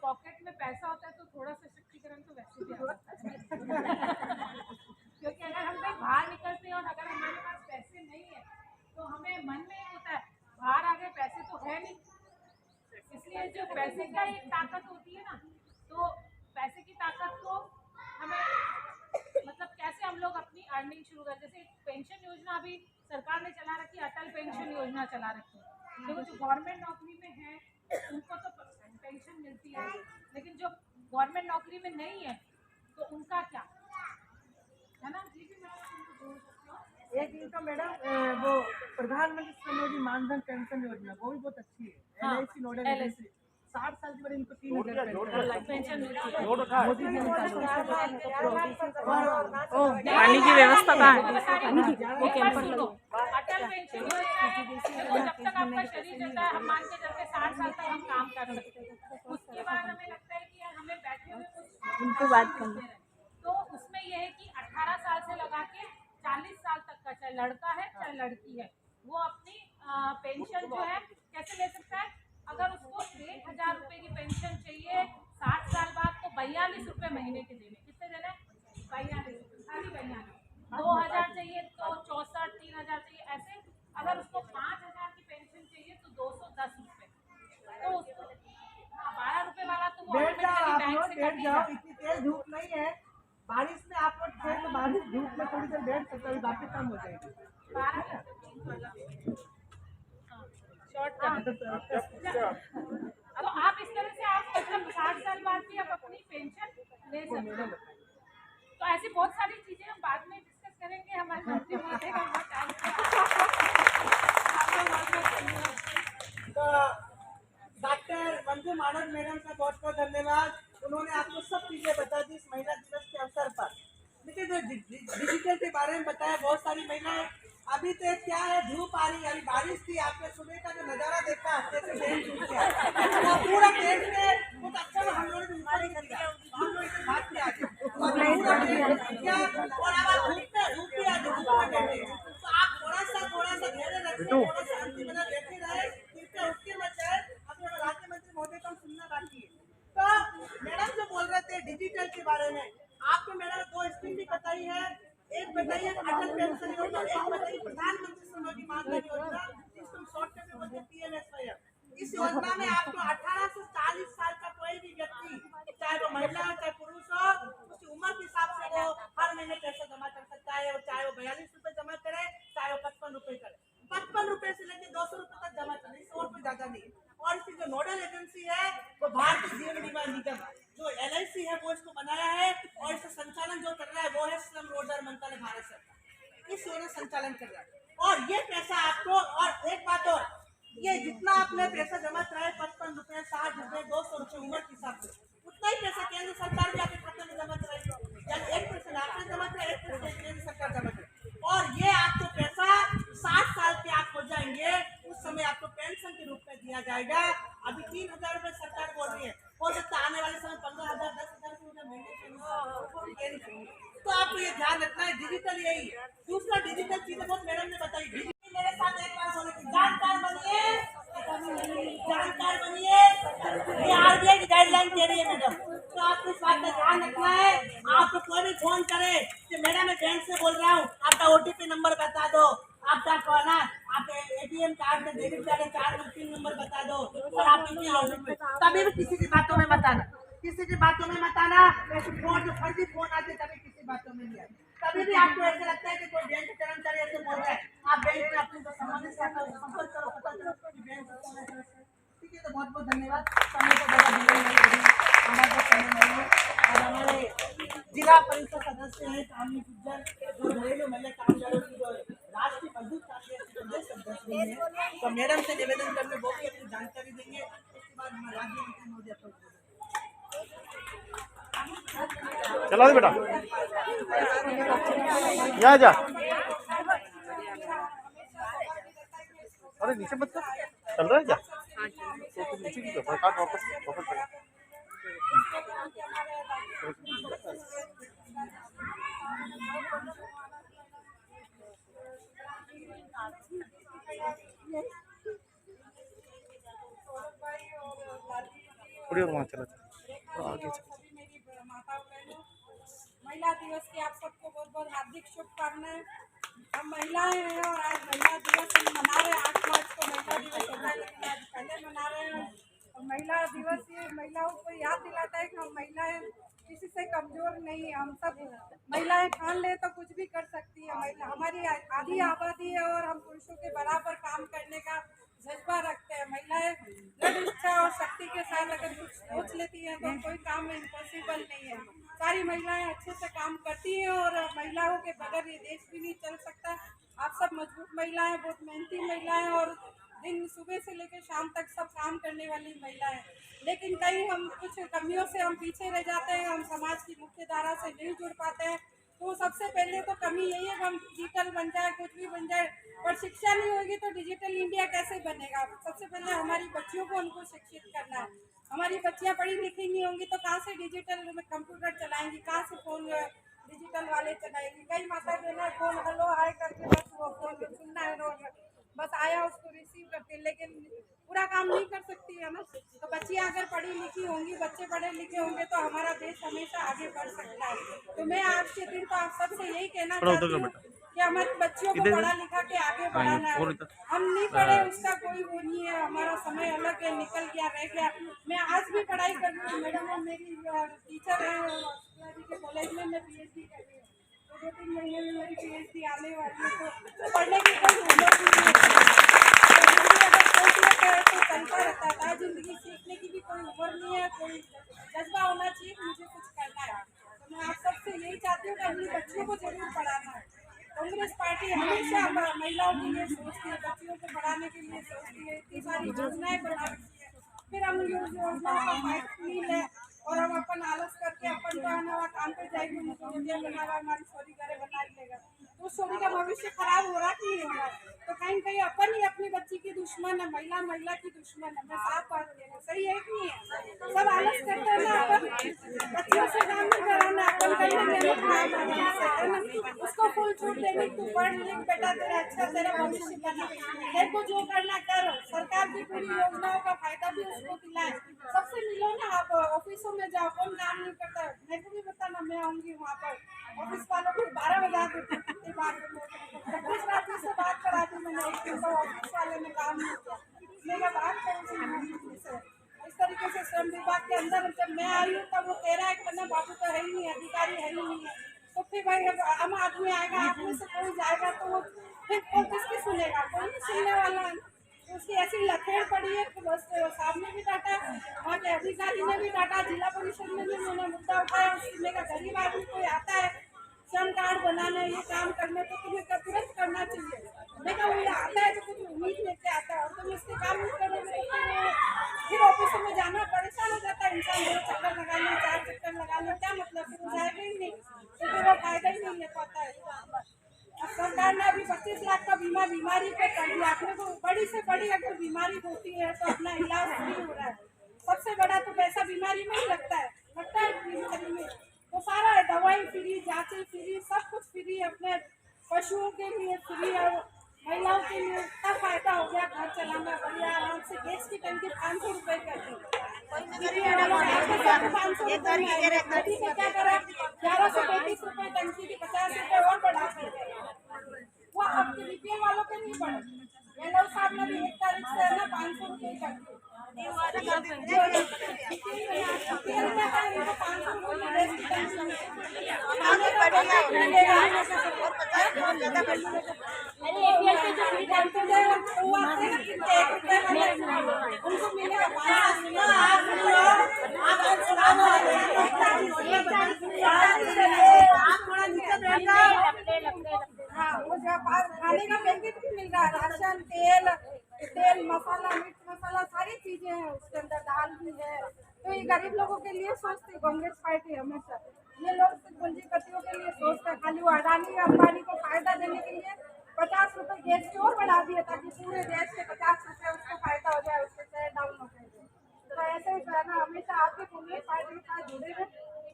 पॉकेट में पैसा होता है तो थोड़ा सशक्तिकरण तो वैसे भी आ जाता है। क्योंकि अगर हम कहीं बाहर निकलते हैं और अगर हमारे पास पैसे नहीं है तो हमें मन में एक होता है बाहर आ गए, पैसे तो है नहीं। इसलिए जो पैसे का एक ताकत होती है ना, तो पैसे की ताकत को हमें मतलब कैसे हम लोग अपनी अर्निंग शुरू करें। जैसे पेंशन योजना अभी सरकार ने चला रखी है, अटल पेंशन योजना चला रखी है। देखो जो गवर्नमेंट नौकरी में है उनको तो पेंशन मिलती है, लेकिन जो गवर्नमेंट नौकरी में नहीं है तो उनका क्या है ना। जी भी एक इनका मैडम वो प्रधानमंत्री श्रमयोगी मानधन पेंशन योजना वो भी बहुत अच्छी है। हाँ, LIC नोडल एजेंसी 60 साल की बड़ी इनको 3000 पेंशन मिलती है। मोदी जी ने पानी की व्यवस्था कहाँ है? अटल पेंशन योजना है, वो जब तक आपका शरीर चलता है हम मान के चलते 60 साल तक हम काम कर सकते हैं। उसके बाद हमें लगता है कि यार हमें बैठे हुए कुछ उनको बात करना। तो उसमें यह है कि 18 साल से लगा के 40 साल तक का, चाहे लड़का है चाहे लड़की है, वो अपनी पेंशन जो है कैसे ले सकता है। अगर उसको 1,000 रुपए की पेंशन चाहिए 60 साल बाद तो 42 रुपए महीने के देने। कितने देने? 42, खाली 42। 2,000 चाहिए तो 64, 3,000 चाहिए ऐसे। अगर उसको 5,000 की पेंशन चाहिए तो 210 रुपए। तो उसको 12 रुपए वाला तो वो बैठ जाओ आप बैंक लोग, से बैठ कट ही जाओ, जाता है। इतनी तेज धूप नहीं है। बारिश में आप लोग थे तो बारिश धूप में थोड़ी देर बैठ सकते हो, बाकी कम हो जाएगी। 12 तो आप इस तरह से आप मतलब 60 साल बाद भी आप अपनी पेंशन ले सकते हो। तो ऐसी बहुत सारी चीजें हम बाद में डिस्कस करेंगे। हमारे मंत्री महोदय का बहुत टाइम तो डॉक्टर मंजू मानव मैडम का बहुत बहुत धन्यवाद। उन्होंने आपको सब चीजें बता दी इस महिला दिवस के अवसर पर। लेकिन जो डिजिटल के बारे में बताया, बहुत सारी महिलाएं अभी तो क्या है, धूप आ रही है, अभी बारिश थी, आपने सुबह का जो नजारा देखा कैसे ट्रेन छूट गया वो पूरा ट्रेन में बहुत अच्छा हम लोगों ने ऊपर नहीं खरीदा, हम लोग इसे भाग के आ गए और पूरा ट्रेन छूट गया। और अब आप धूप भी आ गए, धूप में बैठे तो आप थोड़ा सा धैर्य रखें, थोड़ा सा शांति बना बैठे रहे, कृपया उठ के मत जाए। अपने राज्य मंत्री महोदय को सुनना बाकी है। तो मैडम जो बोल रहे थे डिजिटल के बारे में, आपको मैडम 2 स्कीम भी बताई है। एक बताइए अटल पेंशन योजना, एक बताइए प्रधानमंत्री श्रमयोगी मानधन योजना, जिसको शॉर्टकट में बोलते हैं PMSY। इस योजना में आपको 18 से 40 साल का कोई भी व्यक्ति, चाहे वो महिला हो चाहे पुरुष हो, उसकी उम्र के हिसाब से वो हर महीने पैसा जमा कर सकता है। चाहे वो 42 रुपए जमा करे, चाहे वो 55 रुपए करे, 55 रुपए से लेकर 200 रुपए तक जमा करें, इससे और कोई ज्यादा नहीं। और इसकी जो नोडल एजेंसी है वो भारतीय जीवन बीमा निगम, जो LIC है वो इसको बनाया है और इसका संचालन जो कर रहा है वो है श्रम रोजगार मंत्रालय, भारत सरकार इस योजना संचालन कर रहा है। और ये पैसा आपको, और एक बात और, ये जितना आपने पैसा जमा कराए 55 रुपए, 60 रुपए, 200 रुपए उम्र के हिसाब से, उतना ही पैसा केंद्र सरकार भी आपके खाते में जमा कराएगी। यानी 1% आपने जमा कराया, 1% केंद्र सरकार जमा करे। और ये आपको पैसा 60 साल के आप हो जाएंगे उस समय आपको पेंशन के रूप में दिया जाएगा। अभी 3,000 रुपए सरकार बोल रही है, हो सकता है आने वाले समय 15,000, 10,000 महीने। तो आपको ये ध्यान रखना है, डिजिटल यही। दूसरा डिजिटल चीजें बहुत मैडम ने बताई। मेरे साथ एक बार बोले जानकार बनिए, जानकार बनिए, ये RBI की गाइडलाइन कह रही है मैडम। तो आपको इस बात का ध्यान रखना है। आपको कोई भी फोन करे कि मैडम मैं बैंक से बोल रहा हूँ, आपका OTP नंबर बता दो, आपका कहना आप ATM कार्ड में डेबिट कार्ड 4 3 नंबर बता दो और आप कभी भी किसी की बातों में मत आना, किसी की बातों में मत आना। ऐसे फोन जो फर्जी फोन आते कभी किसी बातों में नहीं आते। कभी भी आपको ऐसा लगता है कि कोई बैंक के कर्मचारी ऐसे बोल रहा है, आप बैंक में अपने जो संबंधित संपर्क करो, पता करो कि बैंक। ठीक है, तो बहुत बहुत धन्यवाद। समय को बड़ा हमारे समय नहीं है। और हमारे जिला परिषद सदस्य हैं कामनी गुज्जर, जो घरेलू महिला कामगारों की जो राष्ट्रीय मजदूर सदस्य हैं, तो मैडम से निवेदन करने वो भी अपनी जानकारी देंगे। उसके बाद हमारे राज्य मंत्री महोदय चला दे बेटा, यहाँ जा। अरे नीचे मत कर, चल रहा है क्या? तो नीचे की काट वापस वापस कर। थोड़ी और वहाँ चला आगे चला। महिला दिवस की आप सबको बहुत बहुत हार्दिक शुभकामनाएं। हम महिलाएं हैं और आज महिला दिवस हम मना रहे हैं। 8 मार्च को महिला दिवस होता है, लेकिन आज पहले मना रहे हैं। और महिला दिवस ये महिलाओं को याद दिलाता है कि हम महिलाएं किसी से कमजोर नहीं है। हम सब महिलाएं ठान ले तो कुछ भी कर सकती है। महिला हमारी आधी आबादी है और हम पुरुषों के बराबर काम करने का जज्बा रखते हैं। महिलाएं इच्छा और शक्ति के साथ अगर कुछ सोच लेती हैं तो कोई काम इम्पॉसिबल नहीं है। सारी महिलाएं अच्छे से काम करती हैं और महिलाओं के बगैर ये देश भी नहीं चल सकता। आप सब मजबूत महिलाएं, बहुत मेहनती महिलाएं और दिन सुबह से लेकर शाम तक सब काम करने वाली महिलाएं। लेकिन कहीं हम कुछ कमियों से हम पीछे रह जाते हैं, हम समाज की मुख्य धारा से नहीं जुड़ पाते हैं। तो सबसे पहले तो कमी यही है कि हम डिजिटल बन जाए, कुछ भी बन जाए, पर शिक्षा नहीं होगी तो डिजिटल इंडिया कैसे बनेगा। सबसे पहले हमारी बच्चियों को उनको शिक्षित करना है। हमारी बच्चियां पढ़ी लिखी नहीं होंगी तो कहाँ से डिजिटल में कंप्यूटर चलाएंगी, कहाँ से फोन डिजिटल वाले चलाएंगी। कई माता बहना फोन हेलो हाय करके बस वो फोन में सुनना है और बस आया उसको रिसीव करते, लेकिन पूरा काम नहीं कर सकती है ना। तो बच्चियां अगर पढ़ी लिखी होंगी, बच्चे पढ़े लिखे होंगे तो हमारा देश हमेशा आगे बढ़ सकता है। तो मैं आज के दिन तो आप सबसे यही कहना चाहती हूँ कि हमारी बच्चियों को पढ़ा लिखा के आगे बढ़ाना है। हम नहीं पढ़े उसका कोई वो नहीं है, हमारा समय अलग है, निकल गया रह गया। मैं आज भी पढ़ाई कर रही हूँ, मैडम मेरी टीचर है के कॉलेज में, मैं PhD कर रही हूँ। तो 2-3 महीने में मेरी PhD आने वाली है। तो पढ़ने की कोई उम्र नहीं है, अगर सोच लेते हैं तो चलता रहता है। जिंदगी सीखने की भी कोई उम्र नहीं है, कोई जज्बा होना चाहिए कि मुझे कुछ करना है। तो मैं आप सबसे यही चाहती हूँ कि अपनी बच्चियों को जरूर पढ़ाना है। कांग्रेस पार्टी हमेशा महिलाओं के लिए सोचती है, बच्चियों को पढ़ाने के लिए सोचती है, इतनी सारी योजनाएं बना रखी है। फिर हम योजनाओं का फायदा नहीं ले और हम अपन आलस करके अपन तो काम पे जाएंगे, बनावा हमारी छोरी घरे बना लेगा, तो उस छोरी का भविष्य खराब हो रहा कि नहीं हो रहा। तो कहीं कहीं अपन ही अपनी बच्ची की दुश्मन है, महिला महिला की दुश्मन है। मैं साफ बात कह रही हूँ, सही है कि नहीं है। सब आलस करते हैं ना, अपन बच्चियों से काम नहीं कराना, अपन करने उसको फुल छूट देनी, तू पढ़ लिख बेटा, तेरा अच्छा तेरा भविष्य बना, तेरे को जो करना कर। सरकार की पूरी योजनाओं का फायदा भी उसको दिलाए, सबसे मिलो ना। आप ऑफिसों में जाओ, कौन काम नहीं करता, मेरे को भी बताना, मैं आऊंगी वहाँ पर। ऑफिस वालों को 12 बजा देती, कितनी बार 25 रात्रि से बात करा दी मैंने, एक दिन तो ऑफिस वाले ने काम नहीं किया। मैं बात करूँगी से इस तरीके से श्रम विभाग के अंदर जब मैं आई हूँ तब वो 13 पन्ना बाबू तो है ही नहीं, अधिकारी है ही नहीं है। तो फिर भाई अब आम आदमी आएगा, आप में से कोई जाएगा तो वो फिर किसकी सुनेगा, कोई नहीं सुनने वाला है। उसकी ऐसी लथेड़ पड़ी है कि बस साहब ने भी डांटा, वहाँ के अधिकारी ने भी डांटा, जिला परिषद में भी मैंने मुद्दा उठाया। उसमें का गरीब आदमी कोई आता है श्रम कार्ड बनाने, ये काम करने, तो तुम्हें तुरंत करना चाहिए। लेकिन वो आता है तो कुछ उम्मीद लेके आता है और तुम इसके काम नहीं करोगे तो फिर ऑफिस में जाना परेशान हो जाता है इंसान। 2 चक्कर लगा ले, 4 चक्कर लगा ले, क्या मतलब, फिर वो जाएगा ही नहीं, तो फिर वो फायदा ही नहीं ले पाता है। सरकार ने अभी 25 लाख का बीमा बीमारी पे कर दिया। अपने को बड़ी से बड़ी अगर बीमारी होती है तो अपना इलाज फ्री हो रहा है। सबसे बड़ा तो पैसा बीमारी में ही लगता है बीमारी में, तो सारा है, दवाई फ्री, जांचें फ्री, सब कुछ फ्री। अपने पशुओं के लिए फ्री और महिलाओं के लिए इतना फायदा हो गया, घर चलाना बढ़िया आराम से। गैस की टंकी 500 रुपए कर दी, 500 क्या करा, 1135 रुपए टंकी की, 50 रुपए और बढ़ा दी। वो अब बीपीएल वालों के नहीं बढ़े। गहलोत साहब ने भी 1 तारीख से है ना 500 रुपए कर दी। उनको मिलेगा खाने का पैकेट भी मिल रहा है, राशन, तेल मसाला, मिर्च मसाला, सारी चीजें हैं उसके अंदर, दाल भी है। तो ये गरीब लोगों के लिए सोचती कांग्रेस पार्टी हमेशा। ये लोग पूंजीपतियों के लिए सोचते हैं, खाली वो अडानी अंबानी को फायदा देने के लिए 50 रुपए गैस की और बढ़ा दिए ताकि पूरे देश के 50 रुपए उसको फायदा हो जाए, उसके शेयर डाउन हो जाए। तो ऐसे ही करना, हमेशा आपके कांग्रेस पार्टी के साथ जुड़े रहे।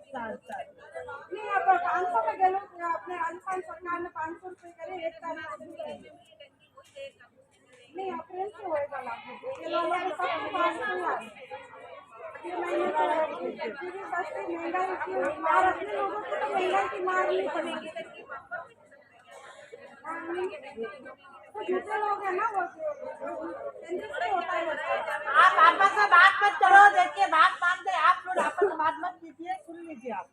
नहीं, अब 500 पे गए लोग, अपने राजस्थान सरकार ने 500 रुपए करे 1 तारीख से। नहीं, अप्रैल से होएगा लागू, ये लोगों को सब पास नहीं आ रही। ये महीने का सस्ती महंगाई की मार, अपने लोगों को तो महंगाई की मार नहीं पड़ेगी। तो झूठे लोग हैं ना, वो केंद्र से होता है। आप आपस में बात मत करो, देखिए बात मानते, आप लोग आपस में बात मत कीजिए, सुन लीजिए आप।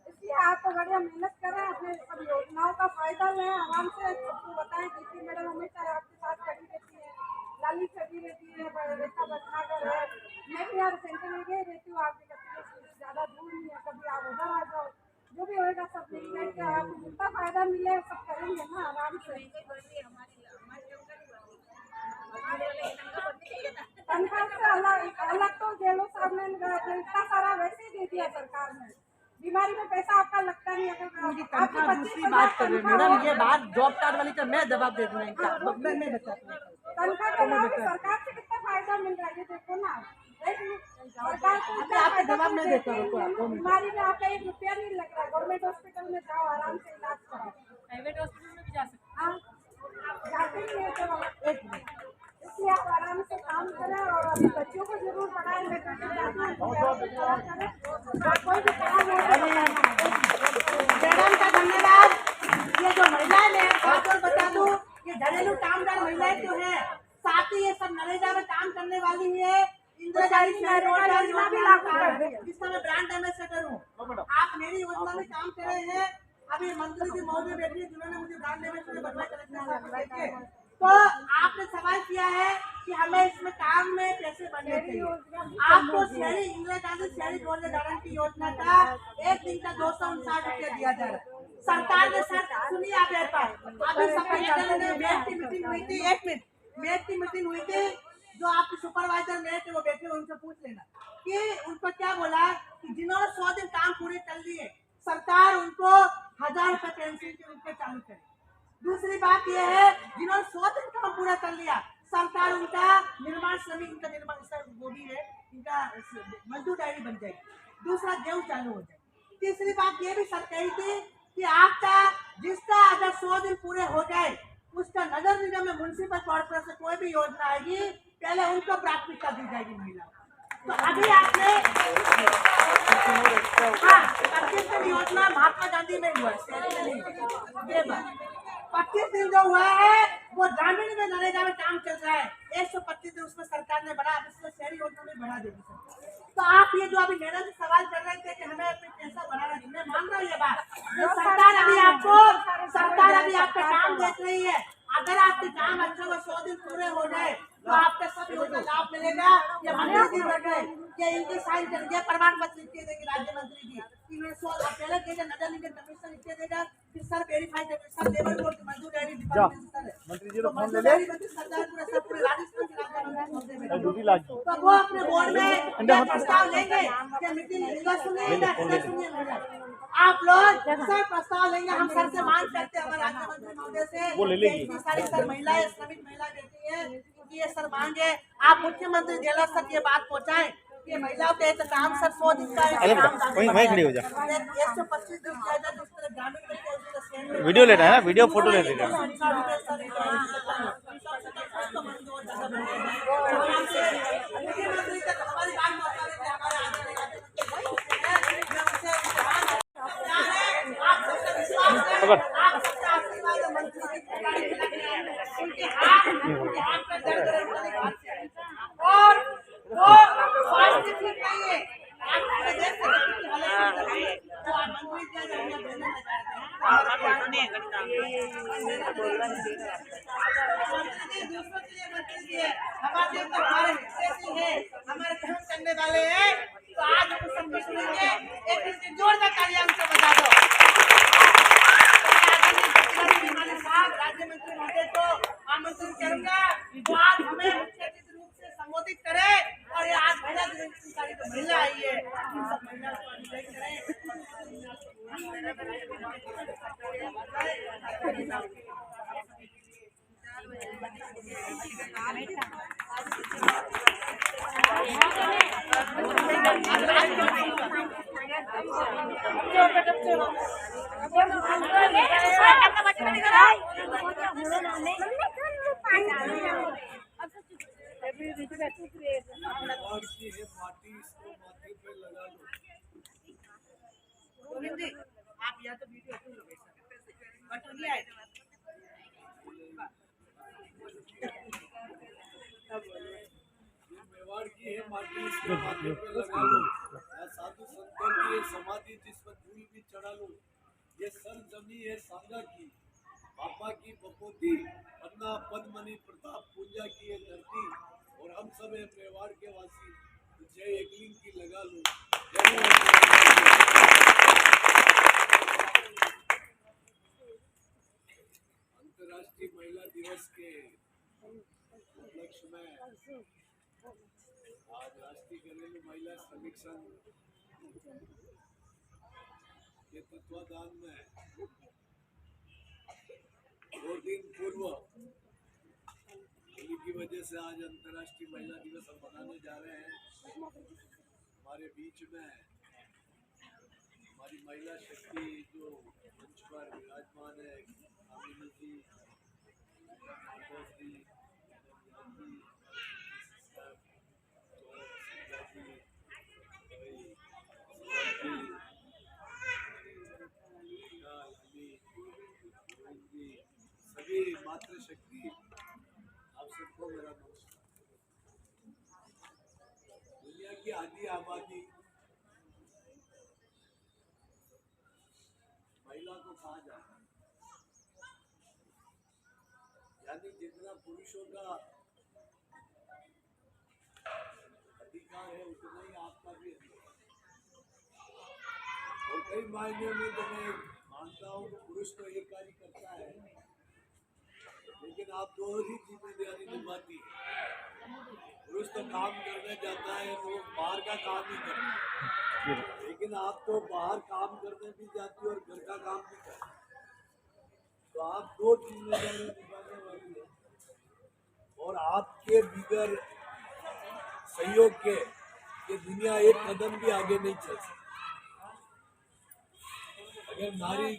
इसलिए आप तो बढ़िया मेहनत करें, अपने सब योजनाओं का फायदा लें, आराम से सबको बताएं। डीपी मैडम हमेशा आपके साथ खड़ी रहती है, लाली खड़ी रहती है, रेखा भटनागर है। मैं भी यार सेंटर में गई रहती हूँ, आपके ज़्यादा दूर नहीं है, कभी आप उधर आ जाओ, जो भी होएगा सब मिलकर के आपको जितना फायदा मिले सब करेंगे ना आराम से। तनख्वाह से अलग तो जेलो साहब ने इतना सारा वैसे ही दे दिया सरकार ने। बीमारी में पैसा आपका लगता नहीं, अगर तनख्वाह दूसरी बात कर रहे मैडम, ये बात जॉब कार्ड वाली का मैं जवाब दे दूंगा इनका, मैं बताती हूँ तनख्वाह के अलावा सरकार से कितना फायदा मिल रहा है ये देखो ना। सरकार को आपका जवाब नहीं देता हूँ। बीमारी में आपका 1 रुपया नहीं लग रहा है। गवर्नमेंट हॉस्पिटल में जाओ, आराम से इलाज करो। प्राइवेट हॉस्पिटल में भी जा सकते हाँ, जाते ही नहीं तो 1 मिनट, इसलिए आप आराम से काम करें और अपने बच्चों को जरूर पढ़ाएं। मैं कोई भी काम मैडम का धन्यवाद। ये जो महिलाएं, मैं बात और बता दूं, ये घरेलू कामगार महिलाएं जो है, साथ ही ये सब नरेगा में काम करने वाली है। इंदिरा गांधी शहरी रोजगार योजना भी लागू कर दी, जिसका मैं ब्रांड एम्बेसडर हूँ। आप मेरी योजना में काम कर रहे हैं। अभी मंत्री जी मौजूद बैठी है, जिन्होंने मुझे ब्रांड एम्बेसडर बनवाया। तो आपने सवाल किया है कि हमें इसमें काम में पैसे बनने चाहिए। आपको शहरी इंदिरा गांधी शहरी रोजगार गारंटी योजना का 1 दिन का 259 रुपया दिया जा रहा है। सरकार ने सर सुनिए आप मेरे पास, अभी सब मेट की मीटिंग हुई थी, 1 मिनट, मेट की मीटिंग हुई थी। जो आपके सुपरवाइजर मेट है वो बैठे, उनसे पूछ लेना कि उनको क्या बोला कि जिन्होंने 100 दिन काम पूरे कर लिए, सरकार उनको 1000 रुपये पेंशन के रूप में चालू करे। दूसरी बात यह है, जिन्होंने 100 दिन काम पूरा कर लिया, सरकार उनका निर्माण श्रमिक, इनका निर्माण वो भी है, इनका मजदूर डायरी बन जाएगी। दूसरा गेहूं चालू हो जाए। तीसरी बात ये भी सर कही थी कि आपका जिसका अगर 100 दिन पूरे हो जाए, उसका नगर निगम में म्युनिसिपल कॉर्पोरेशन से कोई भी योजना आएगी, पहले उनको प्राथमिकता दी जाएगी महिला। तो अभी आपने 25 दिन योजना महात्मा गांधी में हुआ है, 25 दिन जो हुआ है वो ग्रामीण में नरेगा में काम चल रहा है। 125 दिन उसमें सरकार ने बढ़ा, इसमें शहरी योजना में बढ़ा देगी। तो आप ये जो अभी मैडम जी सवाल कर रहे थे कि हमें अपने पैसा बढ़ाना चाहिए, मैं मान रहा हूँ ये बात। सरकार अभी आपका काम देख रही है। अगर आपके काम अच्छे हुए 100 दिन पूरे हो जाए तो आपका सब योजना लाभ मिलेगा। ये मंत्री जी बैठ गए, ये इनके साइन करेंगे, प्रमाण पत्र लिख के देंगे राज्य मंत्री जी। पहले देगा नगर निगम कमीशन लिख के देगा, फिर सर वेरीफाई करके सब लेबर बोर्ड मजदूर डायरी मंत्री जी को फोन ले ले, सरकार पूरे राजस्थान के राज्य मंत्री ड्यूटी लाग गई। तो वो अपने बोर्ड में क्या प्रस्ताव लेंगे, क्या मीटिंग सुनिए आप लोग सर प्रस्ताव लेंगे। हम सर से मांग करते हैं, हमारे राज्य मंत्री महोदय से, वो ले लेगी। इतनी सारी सर महिलाएं, श्रमिक महिलाएं बैठी है, ये सर मांगे आप मुख्यमंत्री जेलर तक ये बात पहुँचाएं कि महिलाओं के काम सर 100 दिन का वहीं खड़ी हो जा। 125 दिन ग्रामीण वीडियो लेना है ना, वीडियो फोटो ले लेना है। और वो स्वास्थ्य ठीक नहीं है। आप पूरे देश से तो आप मंत्री क्या हमारे काम करने वाले हैं, तो आज हम सब सुनेंगे। एक जोरदार तालियां हमसे बजा दो। राज्य मंत्री महोदय को आमंत्रित करूंगा, वो आज हमें मुख्य अतिथि रूप से संबोधित करे। और ये आज महिला दिवस की तारीख को महिला आई है, इन सब महिला को अनुग्रह करें। गोविंद जी, आप या तो वीडियो बट नहीं आए। मेवाड़ की है माटी इसके माथे पे लगा लो, साधु संतों की है समाधि जिस पर धूल भी चढ़ा लो। ये सर जमी है सांगा की, पापा की बपोती, पन्ना पद्मनी प्रताप पूंजा की है धरती। सब है मेवाड़ के वासी, जय एकलिंग की लगा लो। अंतर्राष्ट्रीय महिला दिवस के उपलक्ष्य में आज राष्ट्रीय घरेलू महिला श्रमिक संघ के तत्वाधान में 2 दिन पूर्व होली की वजह से आज अंतर्राष्ट्रीय महिला दिवस हम मनाने जा रहे हैं। हमारे बीच में हमारी महिला शक्ति जो मंच पर विराजमान है, कामिनी जी, माधव जी, सभी मातृशक्ति, आप सबको मेरा नमस्कार। दुनिया की आधी आबादी महिला को कहा जाता है, यानी जितना पुरुषों का अधिकार है उतना ही आपका भी अधिकार। और कई मायने में तो मैं मानता हूँ पुरुष तो एक कार्य करता है, लेकिन आप दो ही जिम्मेदारी निभाती है। पुरुष तो काम करने जाता है, वो बाहर का काम ही करता है, लेकिन आप तो बाहर काम करने भी जाती हो और घर का काम भी करते हो। तो आप दो जिम्मेदारी निभाने वाली है, और आपके बिगैर सहयोग के ये दुनिया एक कदम भी आगे नहीं चल सकती। अगर नारी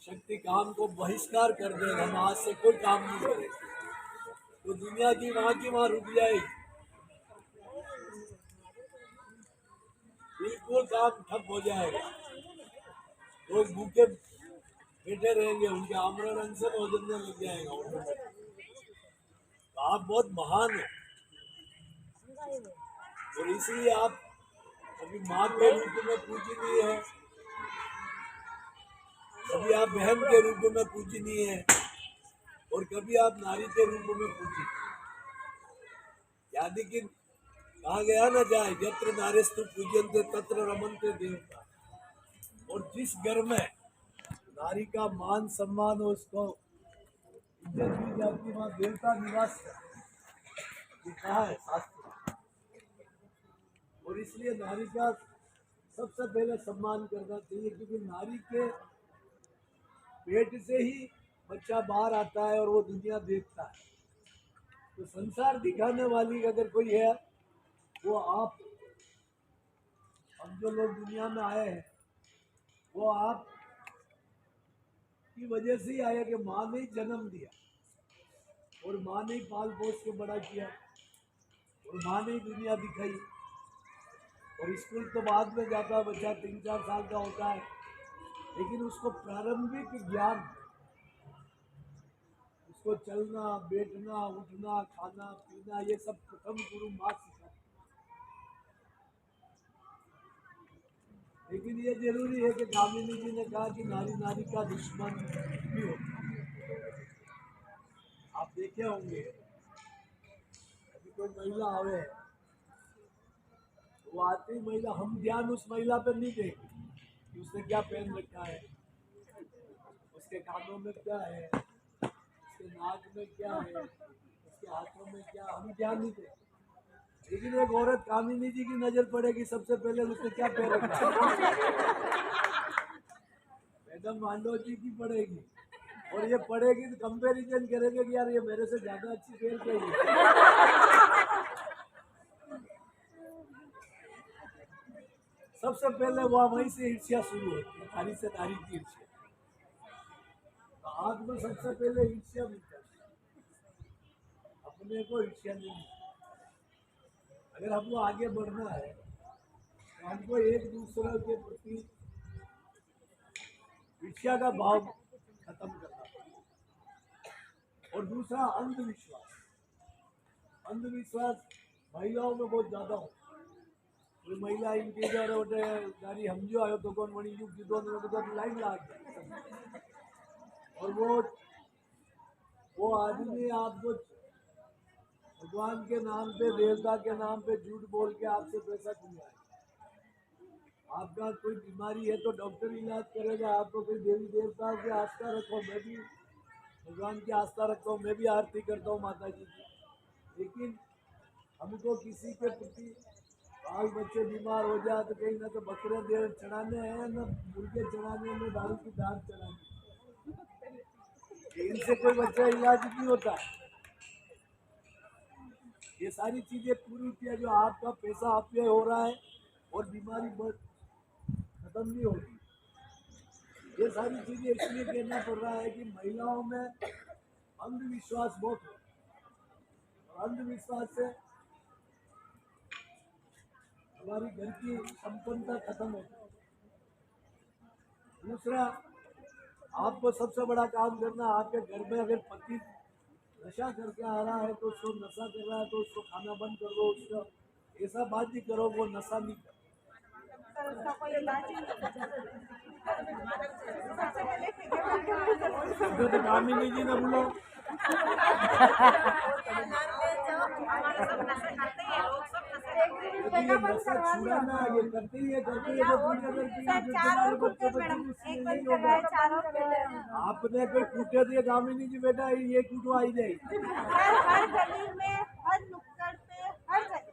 शक्ति काम को बहिष्कार कर दे, हम आज से कोई काम नहीं करेंगे, तो दुनिया की वहाँ रुक जाएगी। बिल्कुल काम ठप हो जाएगा, लोग भूखे बैठे रहेंगे, उनके आमरण अनशन हो जाने लग जाएगा। तो आप बहुत महान हो, और इसलिए आप कभी माँ के रूप में पूजनीय है, कभी आप बहन के रूप में पूजनीय है, और कभी आप नारी के रूप में पूजनीय। यानी कि कहा गया न जाए, यत्र नारीस्तु पूज्यन्ते तत्र रमन्ते देवता। और जिस घर में नारी का मान सम्मान हो, उसको इज्जत दी जाती, वहाँ देवता निवास कहा है शास्त्र। और इसलिए नारी का सबसे पहले सम्मान करना चाहिए, क्योंकि नारी के पेट से ही बच्चा बाहर आता है और वो दुनिया देखता है। तो संसार दिखाने वाली अगर कोई है, वो आप। हम जो लोग दुनिया में आए हैं, वो आप की वजह से ही आया कि माँ ने ही जन्म दिया, और माँ ने ही पाल पोस के बड़ा किया, और माँ ने ही दुनिया दिखाई। और स्कूल तो बाद में जाता है बच्चा, 3-4 साल का होता है, लेकिन उसको प्रारंभिक ज्ञान, उसको चलना, बैठना, उठना, खाना पीना, ये सब प्रथम गुरु माँ सिखाती। लेकिन ये जरूरी है कि कामिनी जी ने कहा कि नारी नारी का दुश्मन भी होता है। आप देखे होंगे, अभी कोई महिला आवे, वो आती महिला, हम ध्यान उस महिला पर नहीं देंगे कि उसने क्या पहन रखा है, उसके कानों में क्या है, उसके नाक में क्या है, उसके हाथों में क्या, हम ध्यान नहीं देंगे। लेकिन एक औरत कामिनी जी की नजर पड़ेगी, सबसे पहले उसने क्या पहन रखा है, मैडम मांडव जी की पड़ेगी। और ये पड़ेगी तो कंपैरिजन करेंगे कि यार ये मेरे से ज्यादा अच्छी पहन गई है। सबसे पहले वहीं से ईर्ष्या शुरू होती है, नारी से नारी की ईर्ष्या। तो आग में सबसे पहले ईर्ष्या मिलता है, अपने को ईर्ष्या नहीं मिलती। अगर हमको आगे बढ़ना है तो हमको एक दूसरे के प्रति ईर्ष्या का भाव खत्म करना पड़ेगा। और दूसरा अंधविश्वास, अंधविश्वास महिलाओं में बहुत ज्यादा होता है। कोई महिला इनके जरा होते गाड़ी हम जो आयो तो कौन बड़ी युग दो लाइन लाग गया, और वो आदमी आपको भगवान के नाम पे, देवता के नाम पे झूठ बोल के आपसे पैसा कमाए। आपका कोई बीमारी है तो डॉक्टर इलाज करेगा, आपको कोई देवी देवता की आस्था रखो, मैं भी भगवान की आस्था रखता हूँ, मैं भी आरती करता हूँ माता जी की, लेकिन हमको किसी के प्रति बाल बच्चे बीमार हो जाए तो कहीं ना तो बकरे दे चढ़ाने हैं, न मुर्गे चढ़ाने में दारू की दाल चढ़ाने, इनसे कोई बच्चा इलाज नहीं होता। ये सारी चीजें पूरी किया जो आपका पैसा अपव्यय हो रहा है और बीमारी खत्म नहीं होगी। ये सारी चीजें इसलिए कहना पड़ रहा है कि महिलाओं में अंधविश्वास बहुत है, और अंधविश्वास से हमारी घर की संपन्नता खत्म होती है। दूसरा, आपको सबसे बड़ा काम करना, आपके घर में अगर पति नशा करके आ रहा है तो उसको, नशा कर रहा है तो उसको खाना बंद कर दो, उसको ऐसा बात नहीं करो वो नशा नहीं करे। तो कामिनी जी ने बोलो नशा छुड़ाना, ये करते ही है आपने कोई कूटे दिए कामिनी जी, बेटा ये कूटो आई जाएगी। हर गली में, हर नुक्कड़ पे, हर जगह।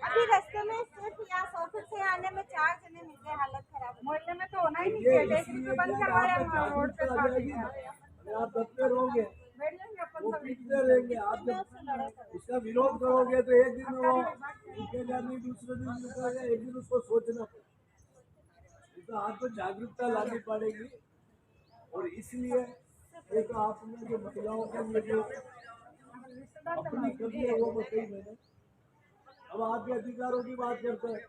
अभी रास्ते में सिर्फ यहाँ ऑफिस से आने में 4 जने मिल गए, हालत खराब। मोहल्ले में तो होना ही नहीं चाहिए, इसलिए बंद करवाया रोड पे। आप दबते रहोगे, वो पीटते रहेंगे, आप जब उसका विरोध करोगे तो एक दिन वो रुकेगा नहीं, दूसरे दिन रुकेगा, एक दिन उसको सोचना पड़ेगा। तो आपको जागरूकता लानी पड़ेगी। और इसलिए एक आपने जो महिलाओं के लिए जो अपनी कमी है वो बताई मैंने। अब आपके अधिकारों की बात करते हैं।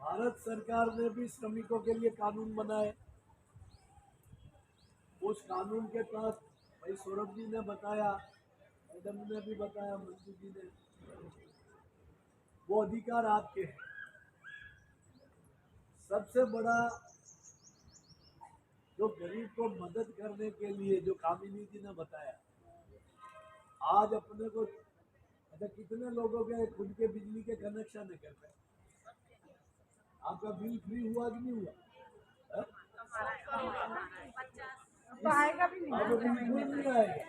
भारत सरकार ने भी श्रमिकों के लिए कानून बनाए। उस कानून के तहत भाई सौरभ जी ने बताया, मैडम ने भी बताया, मंजू जी ने, वो अधिकार आपके हैं। सबसे बड़ा जो गरीब को मदद करने के लिए जो कामिनी जी ने बताया, आज अपने को अच्छा कितने लोगों के खुद के बिजली के कनेक्शन है करते हैं? आपका बिल फ्री हुआ कि नहीं हुआ? तो आएगा भी नहीं, बिल्कुल नहीं आएगा,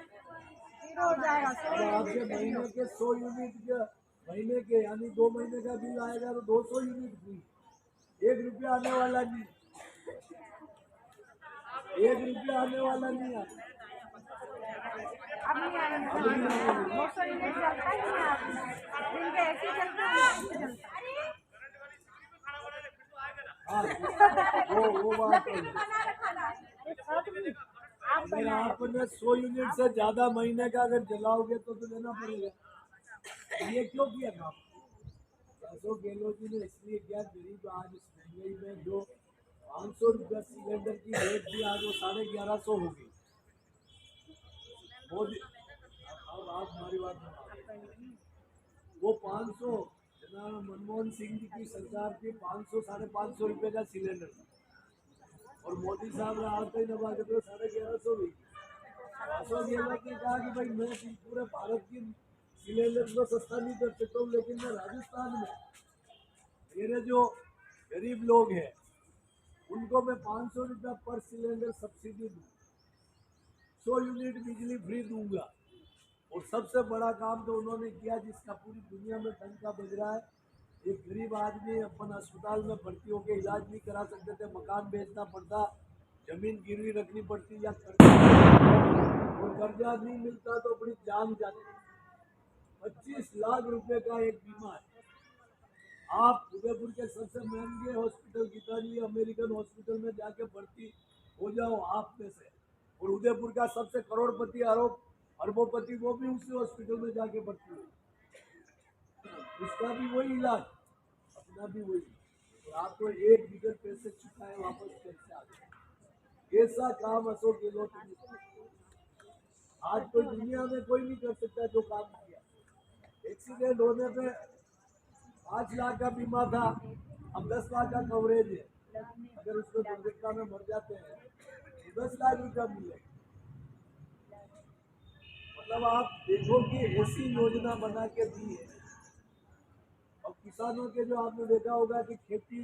जीरो हो जाएगा। आपके महीने के 100 यूनिट के महीने के यानी 2 महीने का बिल आएगा तो 200 यूनिट फ्री, 1 रुपया आने वाला नहीं, 1 रुपया आने वाला नहीं आता। अब नहीं आएगा, 200 यूनिट चलता ही नहीं, ऐसे चलता है। वो बात है। अगर आपने 100 यूनिट से ज्यादा महीने का अगर जलाओगे तो देना पड़ेगा। ये क्यों किया काम? अशोक गहलोत जी ने इसलिए किया, गरीब आज इस महंगाई में जो 500 रुपया सिलेंडर की रेट थी आज वो 1150 हो गई। मोदी अब आप हमारी बात, वो 500 मनमोहन सिंह जी की सरकार की 500 550 रुपये का सिलेंडर था, और मोदी साहब ने आते ही दबा के तो 1150 हुई। अशोक गहलोत ने कहा कि भाई मैं पूरे भारत की सिलेंडर को सस्ता नहीं कर सकता हूँ, लेकिन मैं राजस्थान में मेरे जो गरीब लोग हैं उनको मैं 500 रुपया पर सिलेंडर सब्सिडी दूँ, 100 यूनिट बिजली फ्री दूंगा। और सबसे बड़ा काम तो उन्होंने किया जिसका पूरी दुनिया में डंका बज रहा है। एक गरीब आदमी अपन अस्पताल में भर्ती होकर इलाज नहीं करा सकते थे, मकान बेचना पड़ता, जमीन गिरवी रखनी पड़ती या कर्जा नहीं मिलता तो अपनी जान जाती। 25 लाख रुपए का एक बीमा है। आप उदयपुर के सबसे महंगे हॉस्पिटल गीतांजलि अमेरिकन हॉस्पिटल में जाके भर्ती हो जाओ आप में से, और उदयपुर का सबसे करोड़पति अरबोपति वो भी उसी हॉस्पिटल में जाके भर्ती हो, उसका भी वही इलाज, अपना भी वही, और आपको एक बिगड़ पैसे चुकाए वापस पैसे आ गए। ऐसा काम अशोक गहलोत ने आज कोई दुनिया में कोई नहीं कर सकता जो काम किया। एक्सीडेंट होने पे 5 लाख का बीमा था, अब 10 लाख का कवरेज है। अगर उसको दुर्घटना में मर जाते हैं तो 10 लाख रुपया मिलेगा। मतलब आप देखो कि ऐसी योजना बना के दी है। और किसानों के जो आपने देखा होगा कि खेती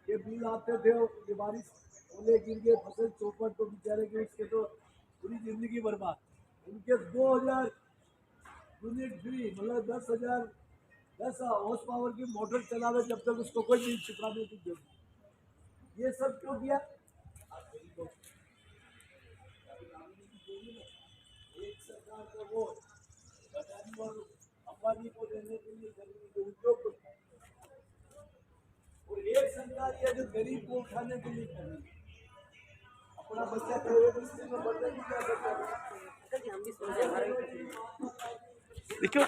के बिल आते थे, ये बारिश ओले गिर गए, फसल चौपट, तो बेचारे के उसके तो पूरी जिंदगी बर्बाद। उनके 2000 यूनिट फ्री, मतलब 10 हॉर्स पावर की मोटर चलावे जब तक उसको कोई बिल चुकाने की जरूरत नहीं। ये सब क्यों किया? एक सरकार को वो अडानी और अंबानी को देने के लिए गरीबी उद्योग को, और एक सरकार ये जो गरीब को उठाने के लिए कर रही है। अपना बच्चा प्राइवेट स्कूल में पढ़ने की क्या सकता है? देखो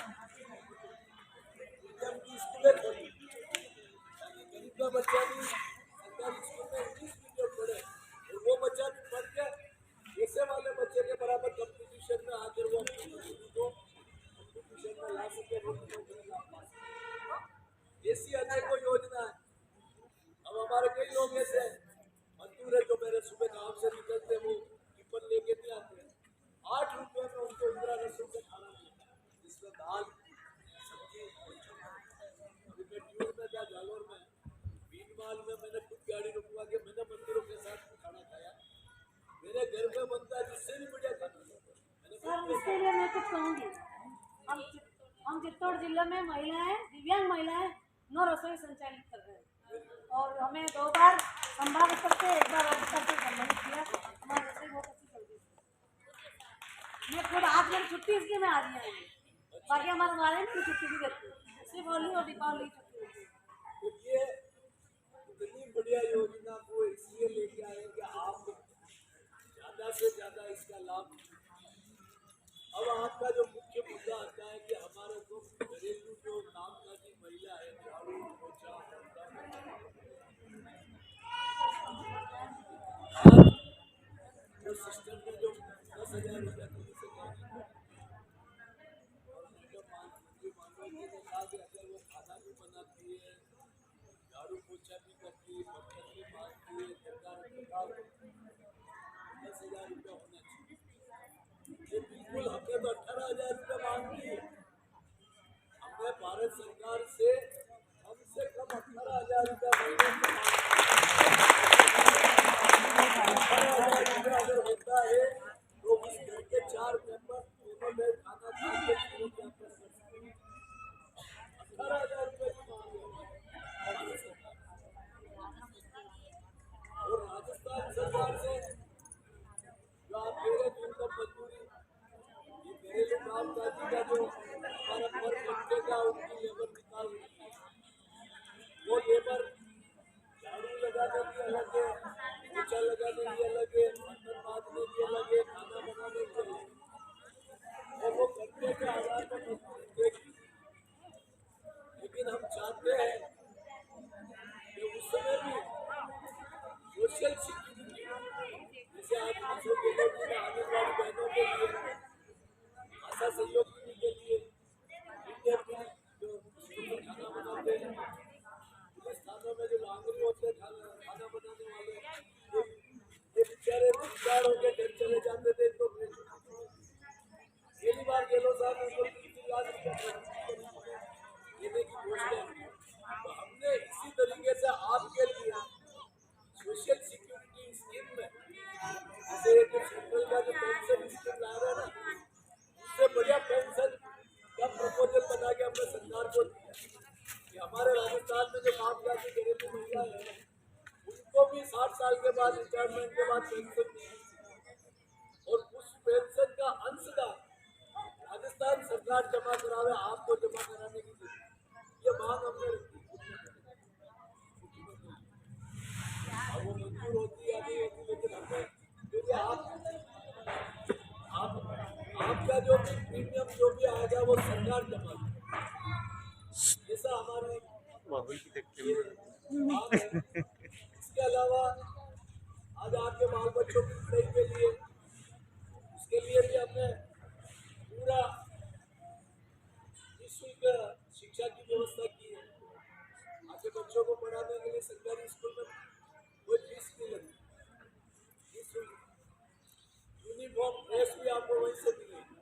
गरीब का बच्चा भी सरकारी स्कूल में इंग्लिश मीडियम पढ़े, और वो बच्चा भी पढ़ के ऐसे वाले बच्चे के बराबर कंपटीशन में आकर वो अपनी जिंदगी को कंपटीशन में ला सके, ऐसी अनेकों योजना है। अब हमारे कई लोग ऐसे मजदूर है जो मेरे सुबह काम से निकलते, वो टिफिन लेके नहीं आते, 8 रुपये में उनको इंदिरा रसोई से खाना मिलता है, जिसमें दाल सब्जी। अभी मैं ट्यूर में था जालोर में, बीनमाल में मैंने खुद गाड़ी रुकवा के मैंने मंदिरों के साथ खाना खाया। मेरे घर में बनता है जिससे भी बढ़िया खाना। सर इसके लिए मैं कुछ कहूँगी। हम चित्तौड़ जिले में महिलाएं, दिव्यांग महिलाएं 9 रसोई संचालित कर रहे हैं, और हमें 2 बार संभाग स्तर से 1 बार राज्य स्तर से सम्मानित किया। हमारी रसोई बहुत अच्छी चल रही है। मैं खुद आज मेरी छुट्टी इसलिए मैं आ रही हूँ, बाकी हमारे वाले की छुट्टी भी देती है, सिर्फ होली और दीपावली की छुट्टी होती है। ये इतनी बढ़िया योजना को इसलिए लेके आए कि आप ज़्यादा से ज़्यादा इसका लाभ। अब आपका जो मुख्य मुद्दा आता है कि हमारा जो घरेलू जो कामकाजी महिला है, झाड़ू पोछा, जो सिस्टम में जो 10,000 रुपया से ने कहा कि अगर वो खाना भी बनाती है, झाड़ू पोछा भी करती है, बर्तन भी मांजती है, सरकार 10,000 रुपया होना चाहिए। ये बिल्कुल हमने तो 18,000 रुपया मांगी है। हमने भारत सरकार से कम 18,000 रुपया महीने में अगर होता है तो उस घर के 4 मेंबर दोनों में खाना खा के 18,000 रुपये की मांग है। और राजस्थान सरकार से जो आप कह रहे न्यूनतम मजदूरी, ये घरेलू कामकाजी का जो हमारा पर घंटे का उनकी लेबर निकाल रही है, वो लेबर झाड़ू लगाने की अलग है, पोछा लगाने की अलग है, बर्तन मांजने की अलग है, खाना बनाने की अलग है, और वो घंटे के आधार पर मजदूरी देगी। लेकिन हम चाहते हैं कि उस समय भी सोशल सिक्योरिटी, जैसे आज आंगनबाड़ी बहनों के लिए, आशा सहयोगी के लिए, इंडियन जो खाना बनाते हैं, पुलिस थानों में जो लांगरी होते हैं खाना बनाने वाले, ये बेचारे रोजगार होकर घर चले जाते थे। तो पहली बार गहलोत साहब ने 3 लाख रुपया देने की घोषणा की। तो हमने इसी तरीके से आपके लिए सोशल सिक्योरिटी स्कीम में, जैसे जो सेंट्रल का जो पेंशन स्कीम ला रहे हैं ना, उससे बढ़िया पेंशन का प्रपोजल बना के हमने सरकार को दिया कि हमारे राजस्थान में जो कामकाजी घरेलू महिला है, उनको भी 60 साल के बाद, रिटायरमेंट के बाद पेंशन दी, और उस पेंशन का अंशदान राजस्थान सरकार जमा करावे, आपको जमा कराने की जरूरत, ये मांग हमने रखी। अब वो मंजूर होती या नहीं होती, लेकिन हमने, क्योंकि आपका जो भी प्रीमियम जो भी आएगा वो सरकार जमा करेगी, ऐसा हमारी मांग है। इसके अलावा आज आपके बाल बच्चों की पढ़ाई के लिए, उसके लिए भी हमने पूरा निःशुल्क शिक्षा की व्यवस्था की है। आपके बच्चों को पढ़ाने के लिए सरकारी स्कूल में कोई फीस नहीं लगती, निःशुल्क। यूनिफॉर्म ड्रेस भी आपको वहीं से मिलेगी।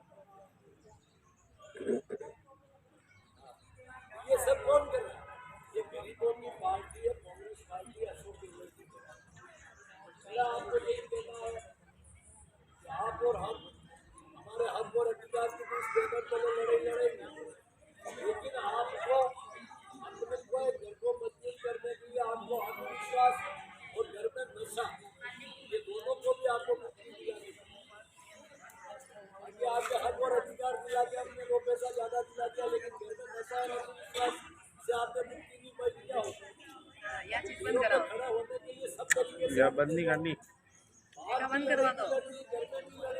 आशा और आत्मविश्वास से आपने मुक्ति नहीं पाई, क्या होगा? खड़ा होने के लिए सब तरीके से या बंद नहीं करनी, बंद करवा दो।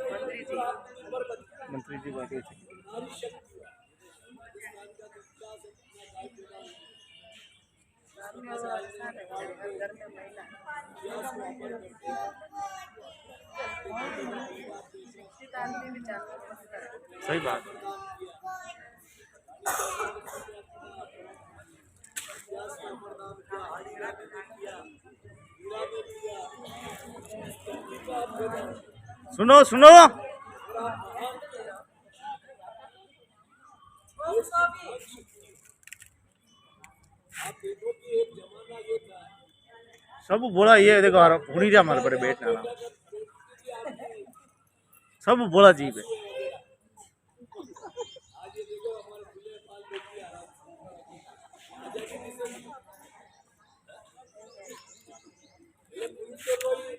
आत्मनिर्भर बनना मंत्री जी बात है। नारी शक्ति हिंदुस्तान का जो विकास है, अपना सही बात। सुनो सुनो, आप देखो कि एक जमाना ये था, सब बोला ये देखो हुनी जा हमारे बड़े बैठना सब बोला जी पे। आज ये देखो हमारे खुले पाल बेटी आराम से आजादी किसे मिली? ये पुरुष को कोई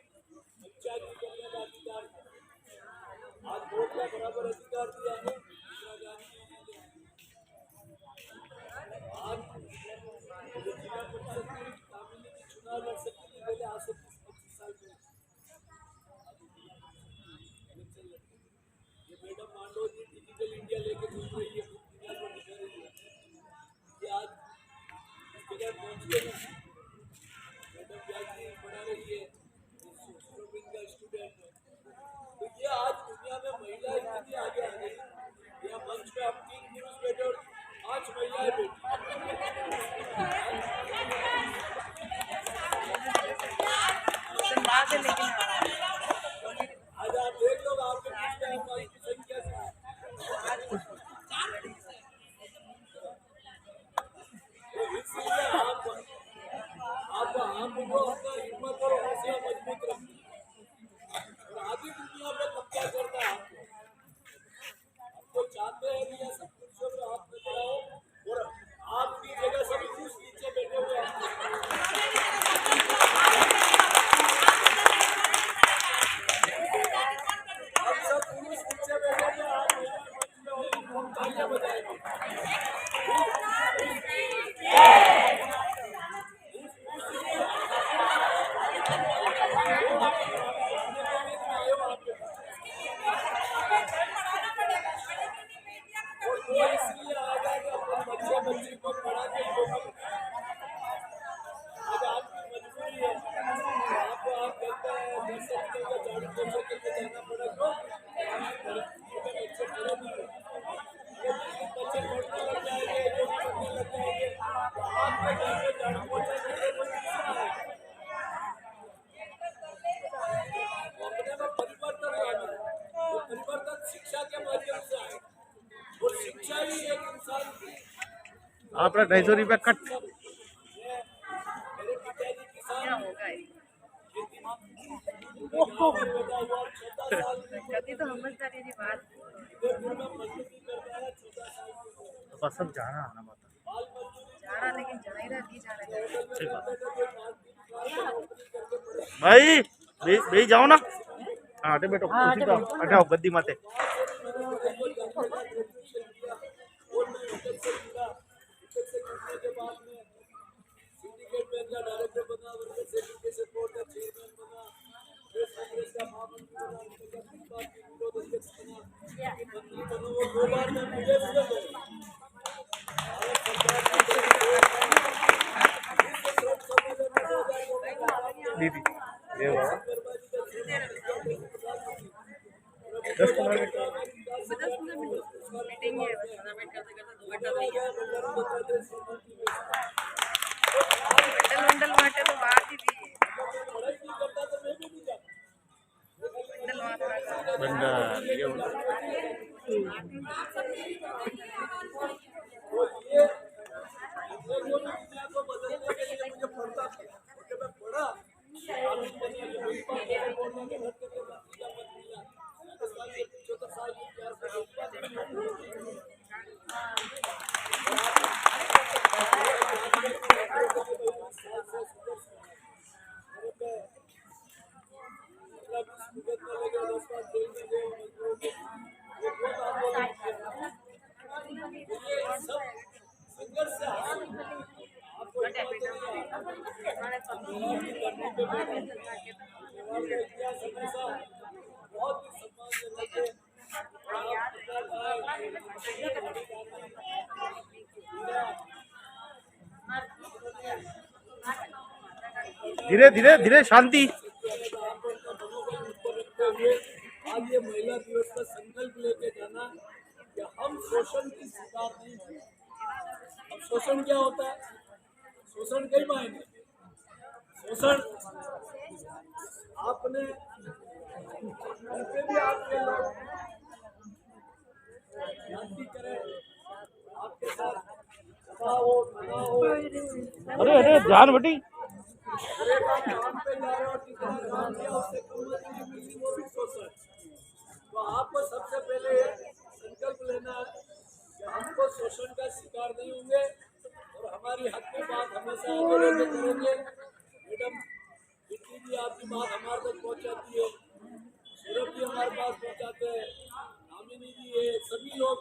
पंचायती करने का अधिकार था, आज वोट का बराबर अधिकार दिया है इंदिरा गांधी ने। आज जिला परिषद की तामिली की चुनाव लड़ सकती थी पहले, आज से 25 साल में ये मैडम मांडो जी डिजिटल इंडिया लेके घूम रही है, दुनिया को दिखा रही है कि आज इस जगह पहुंच गए ना। मैडम व्याजी पढ़ा रही है का स्टूडेंट है, तो ये आज दुनिया में महिलाएं इतनी आगे आ गई। यहाँ मंच पे आप 3 पुरुष बैठे और 5 महिलाएं बैठी। आज आप देख लो आपके बीच में हमारी संख्या क्या है। इसलिए आप हमको अपना हिम्मत और हौसला मजबूत रखिए और आधी दुनिया में कब्जा करना है आपको चाहते हैं कि यह सब पुरुषों में हाथ में बढ़ाओ और आपकी जगह सब पुरुष नीचे बैठे हुए हैं। हम सब पुरुष नीचे बैठे हुए आप हम तालियां बजाएंगे। इसलिए आएगा कि अपने बच्चे को पढ़ा के आज आपकी मजबूरी है, आपको आप कहते हैं घर से निकलकर झाड़ू पोछा करके जाना पड़ेगा, बच्चे पढ़े नहीं है, बच्चे पढ़ने लग जाएंगे, जो पढ़ने लग जाएंगे तो आपके घर में झाड़ू पोछा करके कोई दूसरा आएगा। अपने में परिवर्तन लाना है, वो परिवर्तन शिक्षा के माध्यम से आएगा और शिक्षा ही एक इंसान की। आपका 250 रुपया कट। मेरे पिताजी किसान कभी तो समझदारी की बात तो सब जाना आना बता जाना, लेकिन जाहिर नहीं जाना। ठीक बात भाई भाई जाओ ना। हाँ अटे बैठो कुर्सी पे हटाओ गद्दी माते। डायरेक्टर बना, से बोर्ड का चेयरमैन बना, कांग्रेस का महामंत्री बना, विरोध अध्यक्ष बना, मंत्री बना, वो 2 बार में मुझे दीदी ये वाला 10-15 मिनट मीटिंग है, बस 15 मिनट करते करते 2 घंटा नहीं है। बंडल बांटे तो बात ही भी है। बंदा ये वाला मेवाड़ का इतिहास हमेशा बहुत ही सम्मानजनक है। धीरे धीरे धीरे शांति। आज ये महिला दिवस का संकल्प लेके जाना कि हम शोषण की शिकार नहीं होंगे। अब शोषण क्या होता है? शोषण कई मायने। शोषण आपने उनसे भी आपके लोग शांति करें, आपके साथ सभा हो, मना हो, अरे अरे ध्यान बटी। काम पे जा रहे हो, कितना काम किया उससे कम मजदूरी मिली, वो भी शोषण। तो आपको सबसे पहले संकल्प लेना है कि हमको शोषण का शिकार नहीं होंगे और हमारी हक की बात हमेशा आगे लेके करेंगे। मैडम जितनी भी आपकी बात हमारे तक पहुंचाती है, सूरज जी हमारे पास पहुंचाते हैं, नामिनी जी है, सभी लोग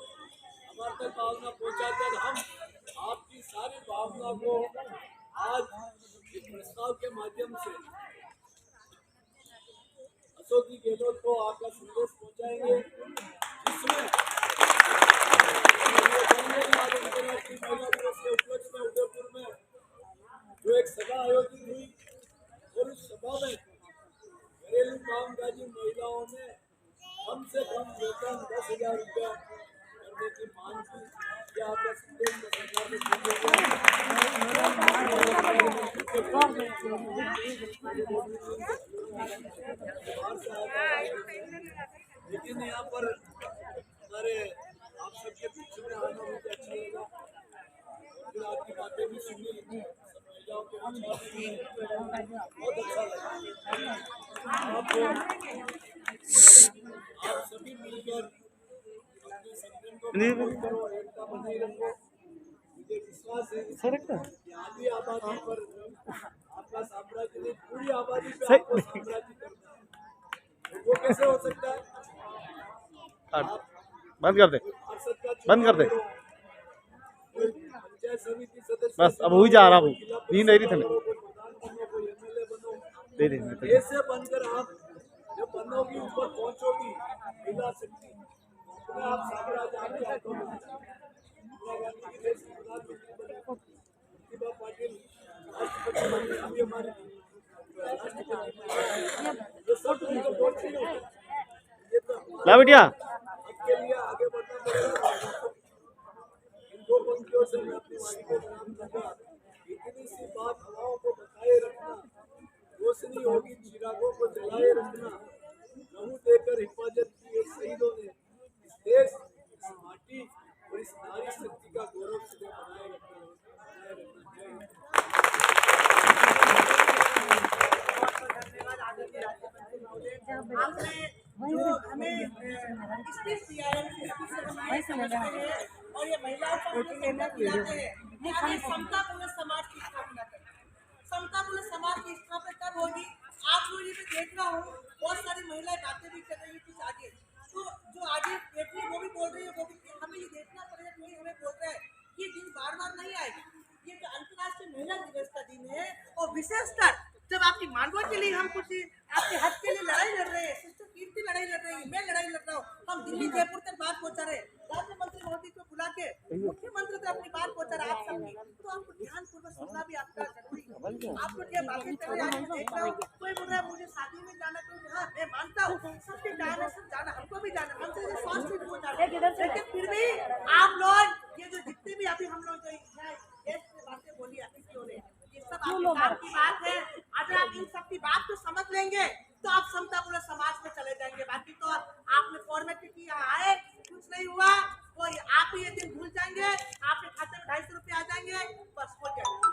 हमारे तक भावना पहुंचाते हैं। हम आपकी सारी भावना को आज इस प्रस्ताव के माध्यम से अशोक जी गहलोत को आपका संदेश पहुंचाएंगे, जिसमें अंतर्राष्ट्रीय महिला दिवस के उपलक्ष्य में उदयपुर में जो एक सभा आयोजित हुई और उस सभा में घरेलू कामकाजी महिलाओं ने कम से कम वेतन 10,000 रुपया करने की मांग की। क्या आपका संदेश सरकार में लेकिन यहाँ पर हमारे आप सबके बीच में आना मुझे अच्छा लगा, फिर आपकी बातें भी सुनी, महिलाओं के विचार सुने, बहुत अच्छा लगा। आप सभी मिलकर अपने संगठन को मजबूत करो, एकता बनाए रखो। मुझे विश्वास है कि आधी आबादी पर आपका साम्राज्य नहीं, पूरी आबादी पे आपको साम्राज्य करना है। वो कैसे हो सकता है? बंद कर दे, बंद कर दे। पंचायत समिति सदस्य बस अब हुई जा रहा हूँ, नींद आई रही थी। दे दे ऐसे बनकर आप जब बनोगी, ऊपर पहुंचोगी, महिला शक्ति अपने आप साम्राज्य आपके हाथों में। इंदिरा गांधी की देश की प्रधानमंत्री बनी, प्रतिभा पाटिल राष्ट्रपति बनी, अभी हमारे राष्ट्रपति ये सब मिलकर बहुत नहीं होता। ये तो ला बेटिया के लिए आगे बढ़ना पड़ेगा। इन दो पंक्तियों से मैं अपनी वाणी को विराम दूंगा। इतनी सी बात हवाओं को बताए रखना, रोशनी होगी चिरागों को जलाए रखना। लहू देकर हिफाजत की ये शहीदों ने इस देश, इस माटी और इस नारी शक्ति का गौरव सदैव बनाए रखना। जो हमें स्पीच दिया है, हमारे समझते हैं और ये महिलाओं को दिलाते हैं कि हमें समतापूर्ण समाज की स्थापना करें। समतापूर्ण समाज की स्थापना तब होगी, आप लोग ये मैं देख रहा हूँ, बहुत सारी महिलाएं बातें भी कर रही है कुछ आगे, तो जो आगे देख रही है वो भी बोल रही है, वो भी हमें ये देखना पड़ेगा। कोई हमें बोल रहा है ये दिन बार बार नहीं आएगा। ये जो अंतर्राष्ट्रीय महिला दिवस का दिन है और विशेषकर जब आपकी मांगों के लिए हम कुछ आपके हक के लिए लड़ाई लड़ रहे हैं, सिस्टर कीर्ति लड़ाई लड़ रही है, मैं लड़ाई लड़ रहा हूँ, हम दिल्ली जयपुर तक बात पहुंचा रहे, राज्य मंत्री महोदय को बुला के मुख्यमंत्री तक अपनी बात पहुंचा रहे आप सबकी, तो आपको ध्यान पूर्वक सुनना भी आपका जरूरी है। आपको क्या बातें कर रहे हैं, आप देख रहा हूँ, कोई बोल रहा है मुझे शादी में जाना, कोई हाँ मैं मानता हूँ सबके जाना, सब जाना, हमको भी जाना, मंत्री से स्वास्थ्य भी जाना, लेकिन फिर भी आप लोग ये जो जितने भी अभी हम लोग बातें बोली ये सब आपके काम की बात है। अगर आप इन सब की बात को समझ लेंगे तो आप समतापूर्ण समाज में चले जाएंगे। बाकी तो आपने फॉर्मेलिटी किया है, कुछ नहीं हुआ, कोई आप ये दिन भूल जाएंगे, आपके खाते में 250 रुपये आ जाएंगे, बस हो जाएगा।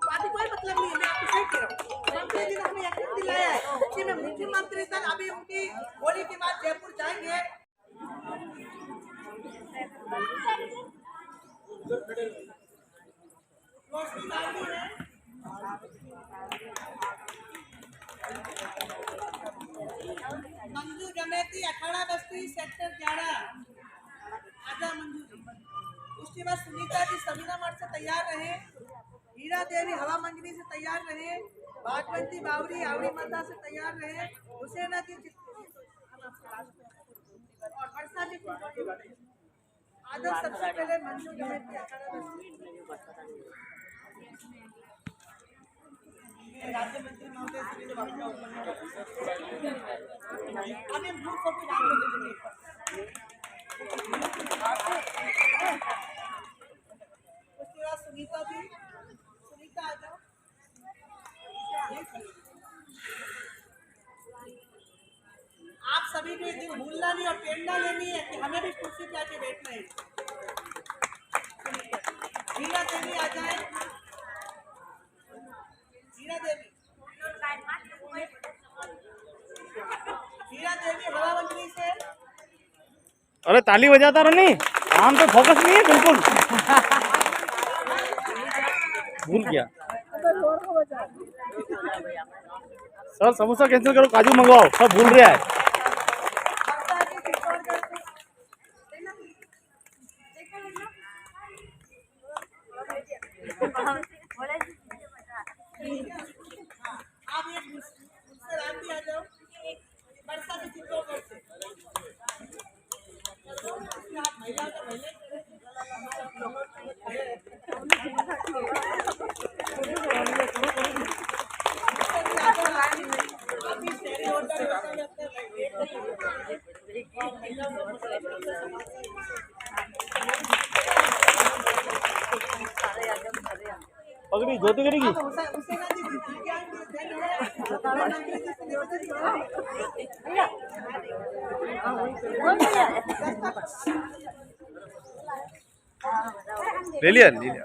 तो अभी कोई मतलब नहीं है, मैं आपको सही कह रहा हूँ। मंत्री जी ने हमें यकीन दिलाया है कि मैं मुख्यमंत्री तक अभी उनकी होली के बाद जयपुर जाएंगे। मंजू जमेती अखाड़ा बस्ती सेक्टर 11 आजा मंजू जी। उसके बाद सुनीता जी समीना मठ से तैयार रहे, हीरा देवी हवा मंजरी से तैयार रहे, बागमती बावरी आवड़ी माता से तैयार रहे, हुसैना की और वर्षा जी आदत सबसे पहले मंजू जमेत की राज्य मंत्री महोदय श्री अभी ब्लू कॉपी डाल देंगे। उसके बाद सुनीता जी, सुनीता आ जाओ। आप सभी को ये भूलना नहीं और प्रेरणा लेनी है कि हमें भी कुर्सी पे आके बैठना है। हीरा देवी आ जाए, हीरा देवी, हीरा देवी हवा मंत्री से। अरे ताली बजाता रनी, काम पे फोकस नहीं है बिल्कुल। भूल गया सर, समोसा कैंसिल करो, काजू मंगवाओ, सब भूल रहा है। आप ये मुझसे रात भी आ जाओ, वर्षा के चित्तौड़गढ़ से। आप महिला का पहले पगड़ी धोती करेगी। ले लिया, ले लिया।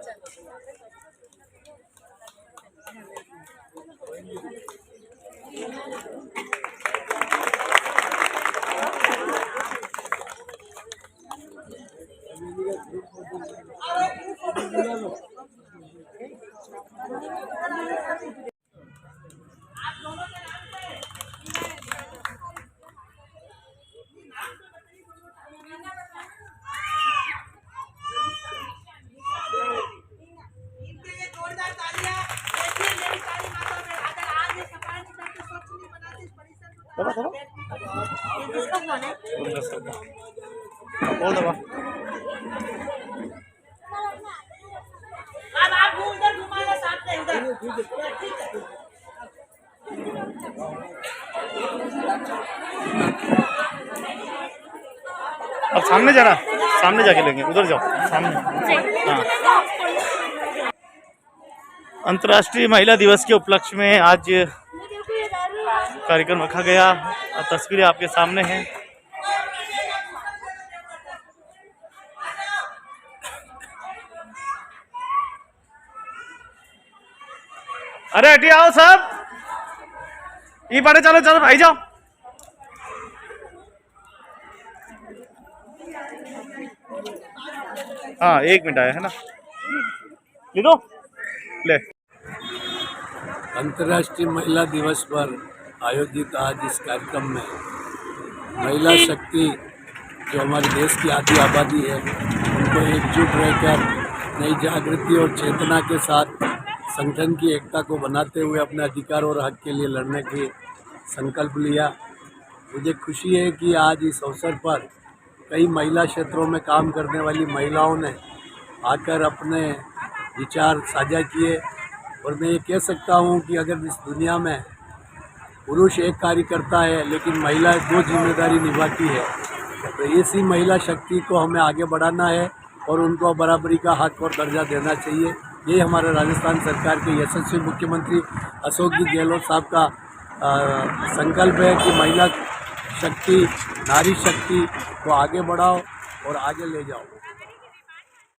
बोल दबा। अब आप उधर घुमाना साथ में उधर, ठीक है। अब सामने जरा, सामने जाके लेंगे, उधर जाओ सामने। हाँ, अंतर्राष्ट्रीय महिला दिवस के उपलक्ष्य में आज कार्यक्रम रखा गया। तस्वीरें आपके सामने हैं। अरे हटिए आओ सब, ये बारे चलो चलो भाई जाओ। हाँ 1 मिनट आया है ना, ले दो ले। अंतर्राष्ट्रीय महिला दिवस पर आयोजित आज इस कार्यक्रम में महिला शक्ति जो हमारे देश की आधी आबादी है उनको एकजुट रहकर नई जागृति और चेतना के साथ संगठन की एकता को बनाते हुए अपने अधिकार और हक के लिए लड़ने की संकल्प लिया। मुझे खुशी है कि आज इस अवसर पर कई महिला क्षेत्रों में काम करने वाली महिलाओं ने आकर अपने विचार साझा किए और मैं ये कह सकता हूँ कि अगर इस दुनिया में पुरुष एक कार्य करता है लेकिन महिला 2 जिम्मेदारी निभाती है, तो इसी महिला शक्ति को हमें आगे बढ़ाना है और उनको बराबरी का हक और दर्जा देना चाहिए। ये हमारे राजस्थान सरकार के यशस्वी मुख्यमंत्री अशोक जी गहलोत साहब का संकल्प है कि महिला शक्ति, नारी शक्ति को आगे बढ़ाओ और आगे ले जाओ।